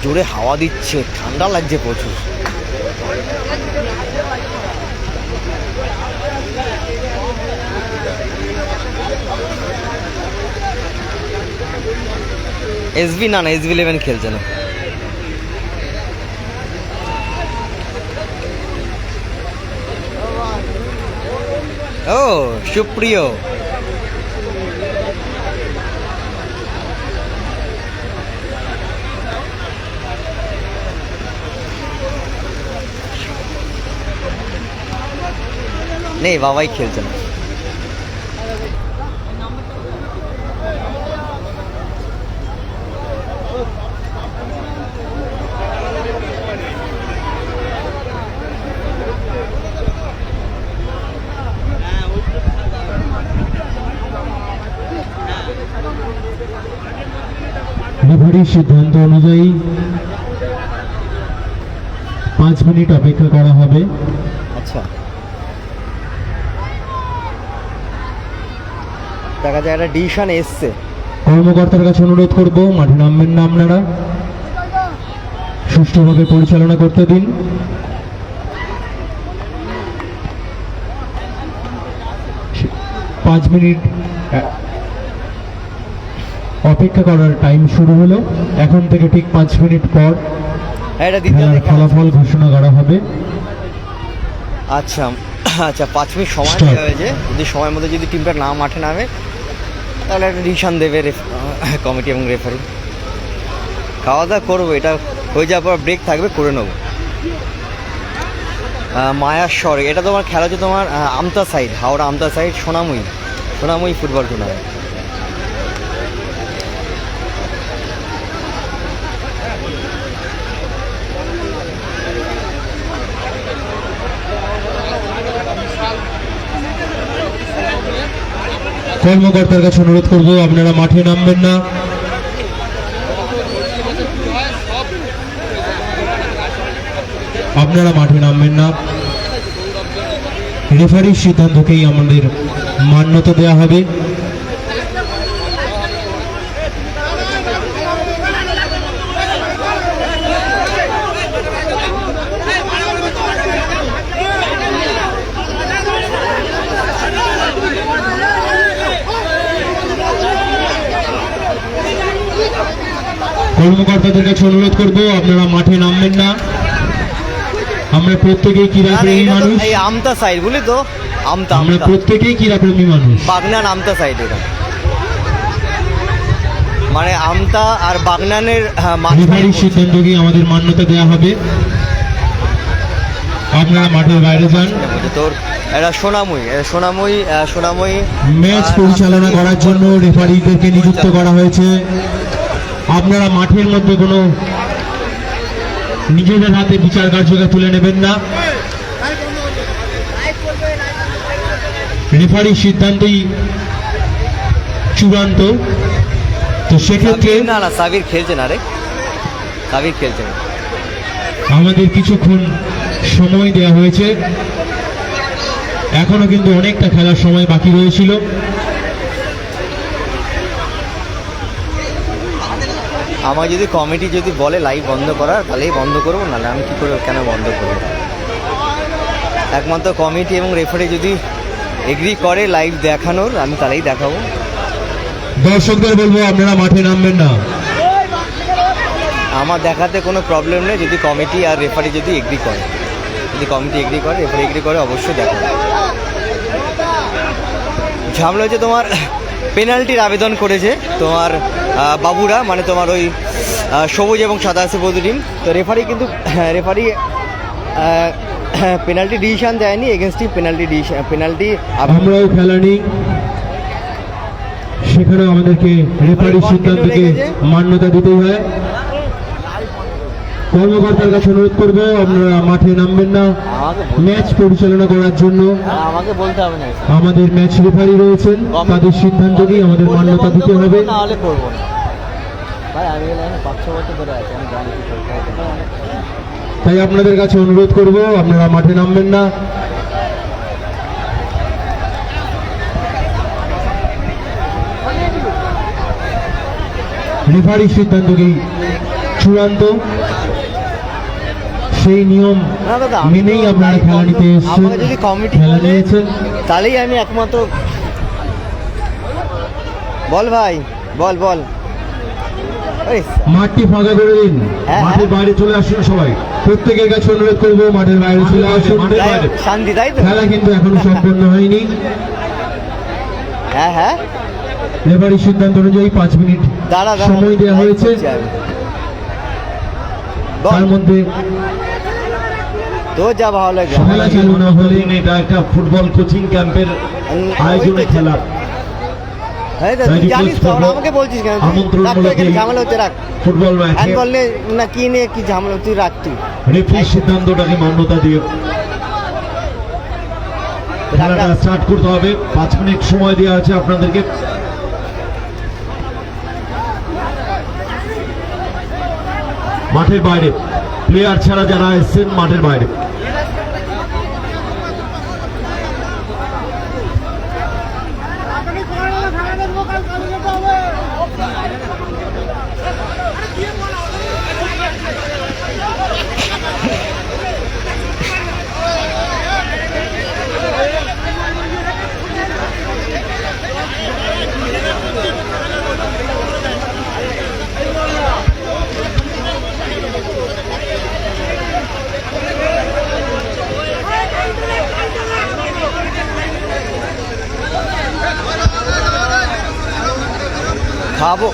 জোরে হাওয়া দিচ্ছে, ঠান্ডা লাগছে প্রচুর। এসবি না এসবি 11 খেলছে না। ও সুপ্রিয়, নেই বাবাই খেলছে না। রেফারির সিদ্ধান্ত অনুযায়ী 5 মিনিট অপেক্ষা করা হবে। আচ্ছা দেখা যায় একটা ডিসিশন এসছে। কর্মকর্তার কাছে অনুরোধ করব মাঠে নামবেন না আপনারা, সুষ্ঠুভাবে পরিচালনা করতে দিন। পাঁচ মিনিট অপেক্ষা করার টাইম শুরু হলো। এখন থেকে ঠিক 5 মিনিট পর খেলার ফলাফল ঘোষণা করা হবে। আচ্ছা 5 মিনিট সময় দেওয়া হয়েছে, যদি সময়ের মধ্যে যদি টিমটা না মাঠে নামে তাহলে একটা ডিসিশন দেবে কমিটি এবং রেফারি। খাওয়া দাওয়া করবো, এটা হয়ে যাওয়ার পর ব্রেক থাকবে, করে নেবো। মায়াস্বর, এটা তোমার খেলা হচ্ছে তোমার আমতা side, Howrah Amta side, Sonamoyee football tournament. কর্মকর্তার কাছে অনুরোধ করব আপনারা মাঠে নামবেন না। রেফারির সিদ্ধান্তকেই আমাদের মান্যতা দেওয়া হবে। কর্মকর্তাদের কাছে অনুরোধ করব আপনারা মাঠে নামবেন না। আমরা প্রত্যেকেই ক্রীড়াপ্রেমী মানুষ, এই আমতা সাইড বুঝলি তো, আমতা আমরা আমতা প্রত্যেকেই ক্রীড়াপ্রেমী মানুষ। বাগনান আমতা সাইড এটা, মানে আমতা আর বাগনানের রেফারির সিদ্ধান্তকে আমাদের মান্যতা দেওয়া হবে। আপনারা মাঠের বাইরে যান। তোর এটা সোনাময়ী ম্যাচ পরিচালনা করার জন্য রেফারিদেরকে নিযুক্ত করা হয়েছে। আপনারা মাঠের মধ্যে কোনো নিজেদের হাতে বিচার কার্যকে তুলে নেবেন না। রেফারির সিদ্ধান্তই চূড়ান্ত। তো সেক্ষেত্রে না সাবির খেলছে না রে, সাবির খেলছে না। আমাদের কিছুক্ষণ সময় দেওয়া হয়েছে, এখনো কিন্তু অনেকটা খেলার সময় বাকি রয়েছিল। আমার যদি কমিটি যদি বলে লাইভ বন্ধ করার, তাহলেই বন্ধ করবো, নাহলে আমি কী করে কেন বন্ধ করবো। একমাত্র কমিটি এবং রেফারি যদি এগ্রি করে লাইভ দেখানোর, আমি তাহলেই দেখাবো। দর্শকদের বলবো আপনারা মাঠে নামবেন না। আমার দেখাতে কোনো প্রবলেম নেই, যদি কমিটি আর রেফারি যদি এগ্রি করে, যদি কমিটি এগ্রি করে, রেফারি এগ্রি করে, অবশ্যই দেখাবো। ঝামেলা হচ্ছে তোমার পেনাল্টির আবেদন করেছে তোমার বাবুরা, মানে তোমার ওই সবুজ এবং সাদা সবুজ টিম। তো রেফারি কিন্তু পেনাল্টি ডিসিশন দেয়নি, এগেনস্ট পেনাল্টি আমরাও খেলা নেই, সেখানেও আমাদেরকে রেফারির সিদ্ধান্তকে মান্যতা দিতেই হয়। কর্মকর্তার কাছে অনুরোধ করবো আপনারা মাঠে নামবেন না। ম্যাচ পরিচালনা করার জন্য আমাকে বলতে হবে না, আমাদের ম্যাচ রেফারি রয়েছেন, তাদের সিদ্ধান্তকেই আমাদের মান্যতা দিতে হবে। নাহলে করবো না ভাই, আমি 5-6 বছর ধরে আছি, আমি জানি কি করতে হবে। তাই আপনাদের কাছে অনুরোধ করব আপনারা মাঠে নামবেন না। রেফারির সিদ্ধান্তকেই চূড়ান্ত, সেই নিয়ম না দাদা, মেনেই আপনারা খেলা নিতে এসেছেন, আমাকে যদি কমিটি খেলা বলে, নিয়েছেন। তাহলেই আমি একমাত্র। বল ভাই, বল বল। ওই মাঠটি ফাঁকা করে দিন, হ্যাঁ, মাঠের বাইরে চলে আসুন সবাই। প্রত্যেকের কাছে অনুরোধ করব মাঠের বাইরে চলে আসুন। শান্তি, তাই তো? খেলা কিন্তু এখনো সম্পন্ন হয়নি। হ্যাঁ হ্যাঁ, রেফারির সিদ্ধান্ত অনুযায়ী 5 মিনিট দাঁড়া সময় দেওয়া হয়েছে। তার মধ্যে তো যা ভালো লাগে। খেলা চালু না হলে এটা একটা ফুটবল কোচিং ক্যাম্পের আয়োজনে খেলা। হ্যাঁ দাদা, তুই জানিস তো, আমাকে বলছিস কেন? আমন্ত্রণমূলক রাখ, ঝামেলা হচ্ছে, রাখ। ফুটবল ম্যাচে হ্যান্ডবল নিয়ে না কি নিয়ে কি ঝামেলা, তুই রাখ। তুই রেফারির সিদ্ধান্তটাকে মান্যতা দিয়ে খেলাটা স্টার্ট করতে হবে। 5 মিনিট সময় দেওয়া আছে আপনাদেরকে। মাঠের বাইরে প্লেয়ার ছাড়া যারা এসেছেন মাঠের বাইরে। খাবো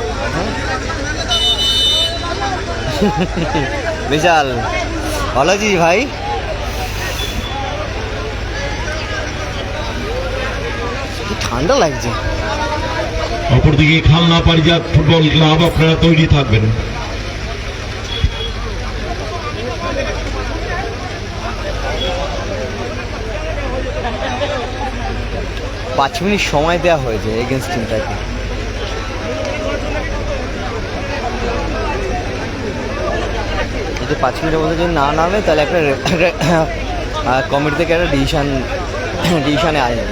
বিশাল ভালো আছিস ভাই? ঠান্ডা লাগছে। অপরদিকে খালনা পারিজাত ফুটবল ক্লাব, আপনারা তৈরি থাকবেন। পাঁচ মিনিট সময় দেওয়া হয়েছে এগেন্স্ট টিমটাকে। যদি 5 মিনিটের মধ্যে যদি না নামে, তাহলে একটা কমিটি থেকে একটা ডিসিশনে আসবে।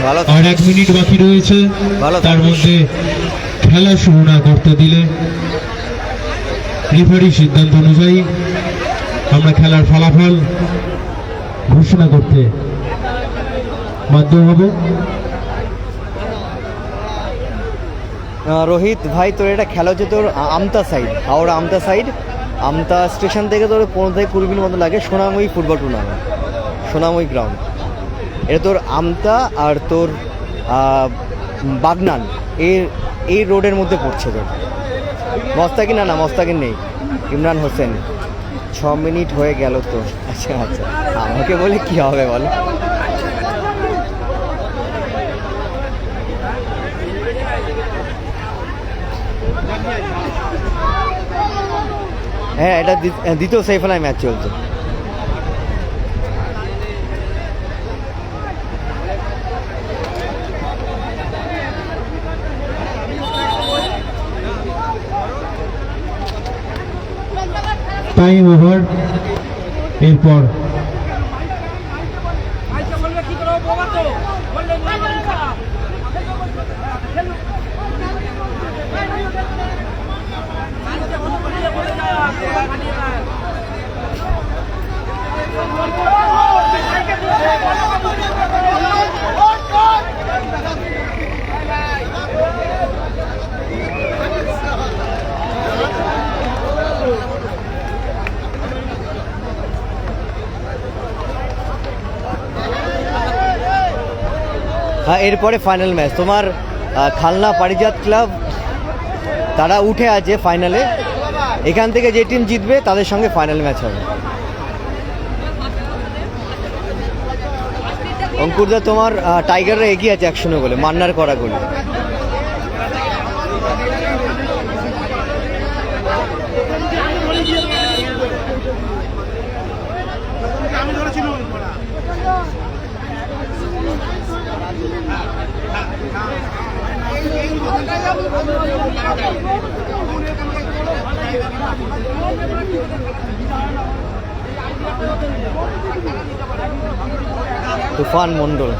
ভালো আর 1 মিনিট বাকি রয়েছে, ভালো তার থাকিস। মধ্যে খেলা শুরু না করতে দিলে রেফারির সিদ্ধান্ত অনুযায়ী আমরা খেলার ফলাফল ঘোষণা করতে বাধ্য হব। রোহিত ভাই, তোর এটা খেলা হচ্ছে তোর আমতা সাইড, হাওড়া আমতা সাইড, আমতা স্টেশন থেকে তোর 15-20 মিনিট মতো লাগে সোনাময়ী ফুটবল টুর্নামেন্ট, সোনাময়ী গ্রাউন্ড। এটা তোর আমতা আর তোর বাগনান এই রোডের মধ্যে পড়ছে তোর। মস্তাকিন না, মস্তাকিন নেই, ইমরান হোসেন। 6 মিনিট হয়ে গেল তো। আচ্ছা আচ্ছা, আমাকে বলে কি হবে বলো। হ্যাঁ, এটা দ্বিতীয় সেমিফাইনাল ম্যাচ চলছে। Time over. এরপর হ্যাঁ, এরপরে ফাইনাল ম্যাচ তোমার খালনা পারিজাত ক্লাব, তারা উঠে আছে ফাইনালে। এখান থেকে যে টিম জিতবে তাদের সঙ্গে ফাইনাল ম্যাচ হবে। অঙ্কুরদা, তোমার টাইগাররা এগিয়ে আছে 1-0 গোলে, মান্নার করা গোলে। তুফান মন্ডল।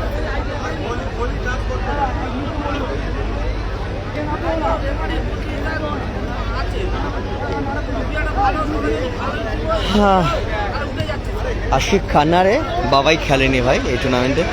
আশিক খান্নারে বাবাই খেলেনি ভাই এই টুর্নামেন্টে।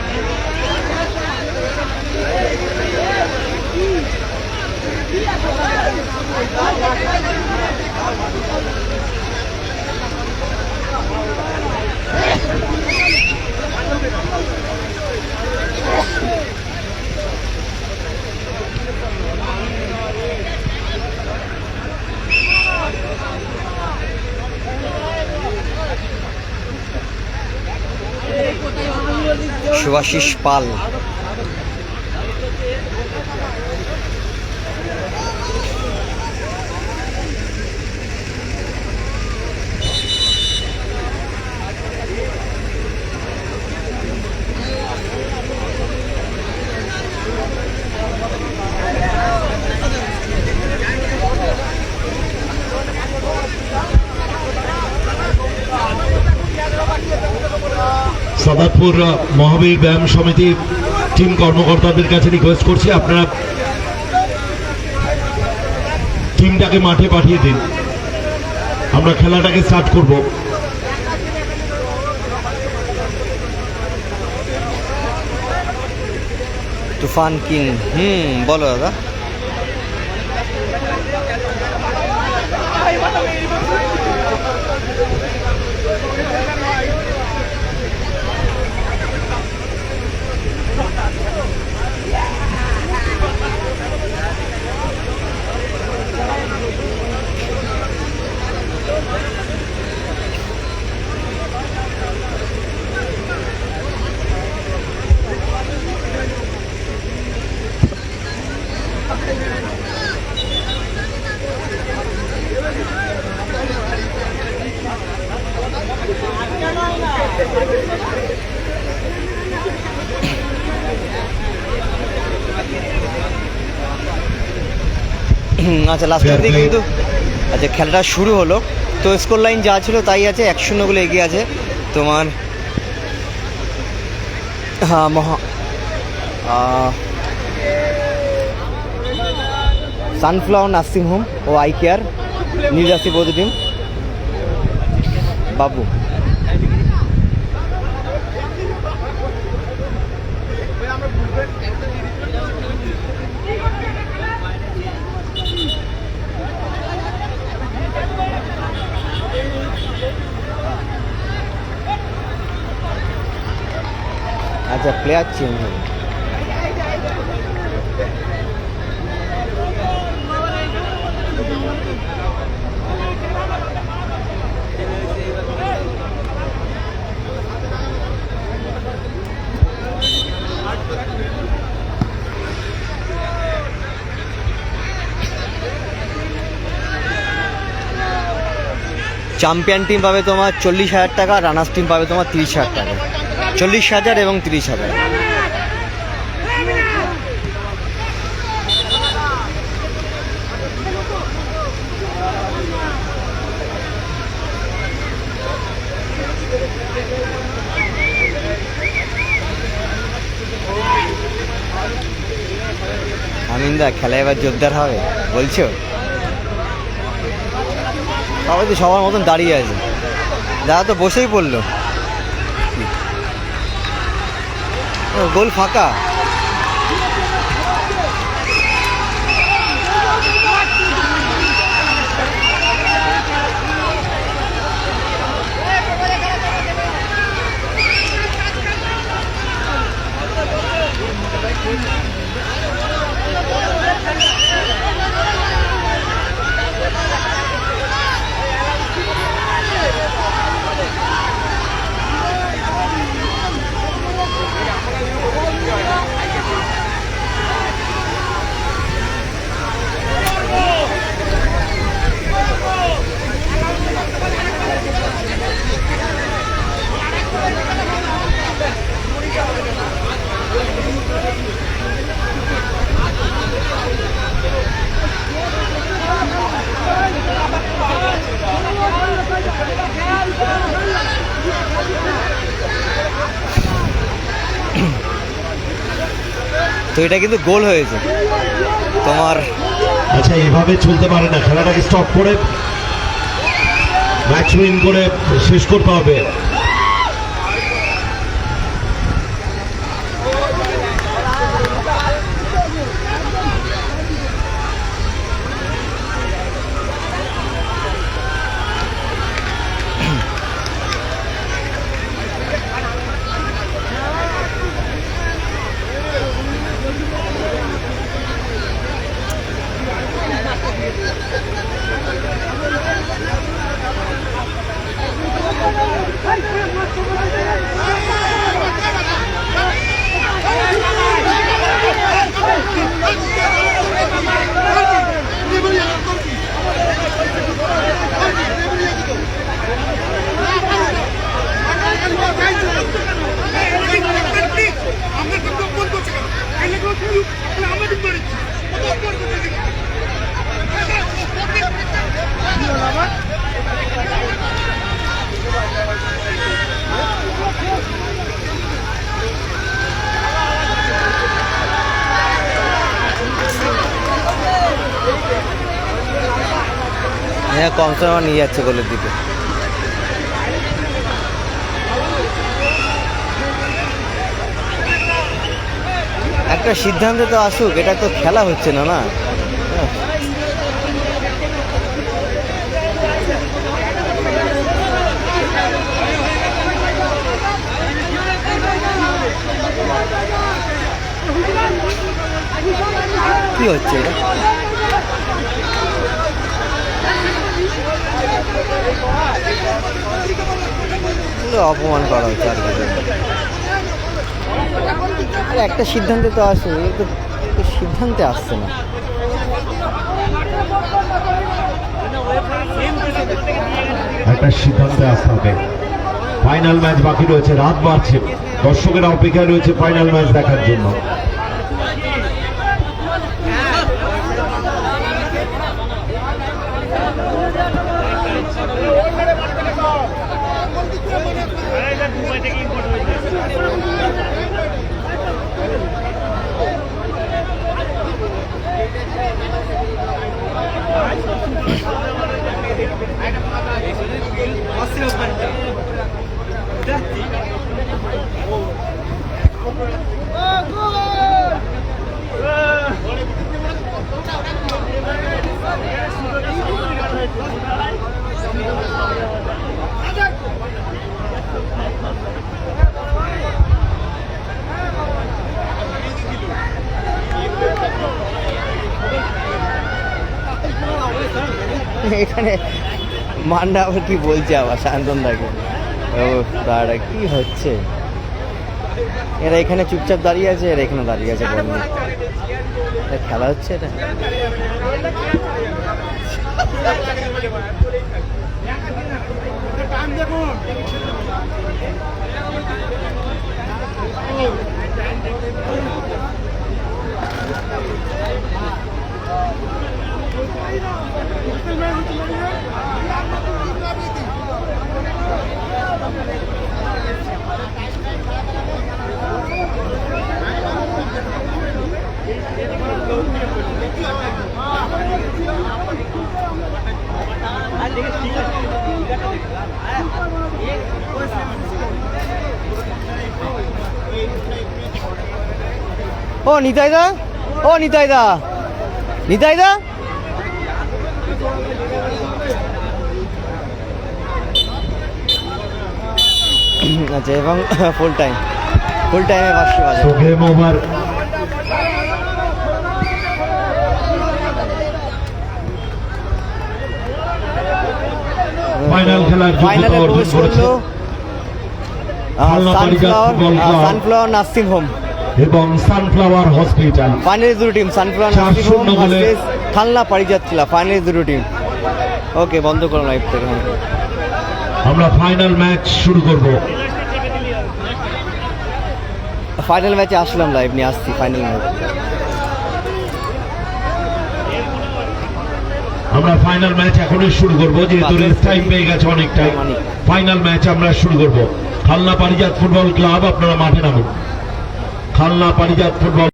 শুভাশিস পাল। সাদাতপুর মহাবীর ব্যায়াম সমিতির টিম কর্মকর্তাদের কাছে রিকোয়েস্ট করছি, আপনারা টিমটাকে মাঠে পাঠিয়ে দিন, আমরা খেলাটাকে স্টার্ট করব। তুফান কিং, বলো দাদা। আচ্ছা, লাস্টের দিকে কিন্তু আচ্ছা খেলাটা শুরু হলো, তো স্কোর লাইন যা ছিল তাই আছে, 1-0 গোলে এগিয়ে আছে তোমার সানফ্লাওয়ার নার্সিং হোম ও আই কেয়ার, নিউ জার্সি বোধ টিম। বাবু আচ্ছা, প্লেয়ার চেঞ্জ হবে। চ্যাম্পিয়ন টিম পাবে তোমার 40,000 টাকা, রানার্স টিম পাবে তোমার 30,000 টাকা। 40,000 এবং 30,000। আমিন্দা খেলা এবার জোরদার হবে বলছো? সবাই তো সবার মতন দাঁড়িয়ে আছে, দাদা তো বসেই পড়লো। গোল ফাঁকা। তো এটা কিন্তু গোল হয়েছে তোমার। আচ্ছা, এভাবে চলতে পারে না, খেলাটাকে স্টপ করে ম্যাচ উইন করে শেষ করতে হবে। হ্যাঁ, কম সময় নিয়ে যাচ্ছে গোলের দিকে। একটা সিদ্ধান্তে তো আসুক, এটা তো খেলা হচ্ছে না। না কি হচ্ছে এটা? অপমান করা হচ্ছে আর একটা সিদ্ধান্তে তো আসে, তো সিদ্ধান্তে আসছে না। একটা সিদ্ধান্তে আসতে হবে। ফাইনাল ম্যাচ বাকি রয়েছে, রাত বাড়ছে, দর্শকেরা অপেক্ষায় রয়েছে ফাইনাল ম্যাচ দেখার জন্য। এখানে মান্না আবার কি বলছে আবার শান্তনদাকে, ও দাঁড়া কি হচ্ছে, এরা এখানে চুপচাপ দাঁড়িয়ে আছে, এরা এখানে দাঁড়িয়ে আছে, বন্ধু খেলা হচ্ছে এটা। ও নিতাই দা, ও নিতাই দা, নিতাই দা, আচ্ছা, এবং ফুল টাইমে 500 বাজে। So game over. ফাইনাল খেলার ফাইনালে যোগ্যতা অর্জন প্রবেশ করেছে করলো Khulna Parijat football club sunflower nursing home. এবং সানফ্লাওয়ার হসপিটাল। ফাইনালি দুটো টিম, সানফ্লাওয়ার নার্সিং হোম 4-0 গোলে। Versus Khulna Parijat club, finally দুটো টিম। ওকে, বন্ধ করো লাইভ থেকে। আমরা ফাইনাল ম্যাচ শুরু করব। ফাইনাল ম্যাচে আসলাম, লাইভ নিয়ে আসছি ফাইনাল ম্যাচ। আমরা ফাইনাল ম্যাচ এখনই শুরু করব, যেহেতু রেস্ট টাইম পেয়ে গেছে অনেকটাই। ফাইনাল ম্যাচ আমরা শুরু করব। খুলনা পারিজাত ফুটবল ক্লাব, আপনারা মাঠে নামুন। খুলনা পারিজাত ফুটবল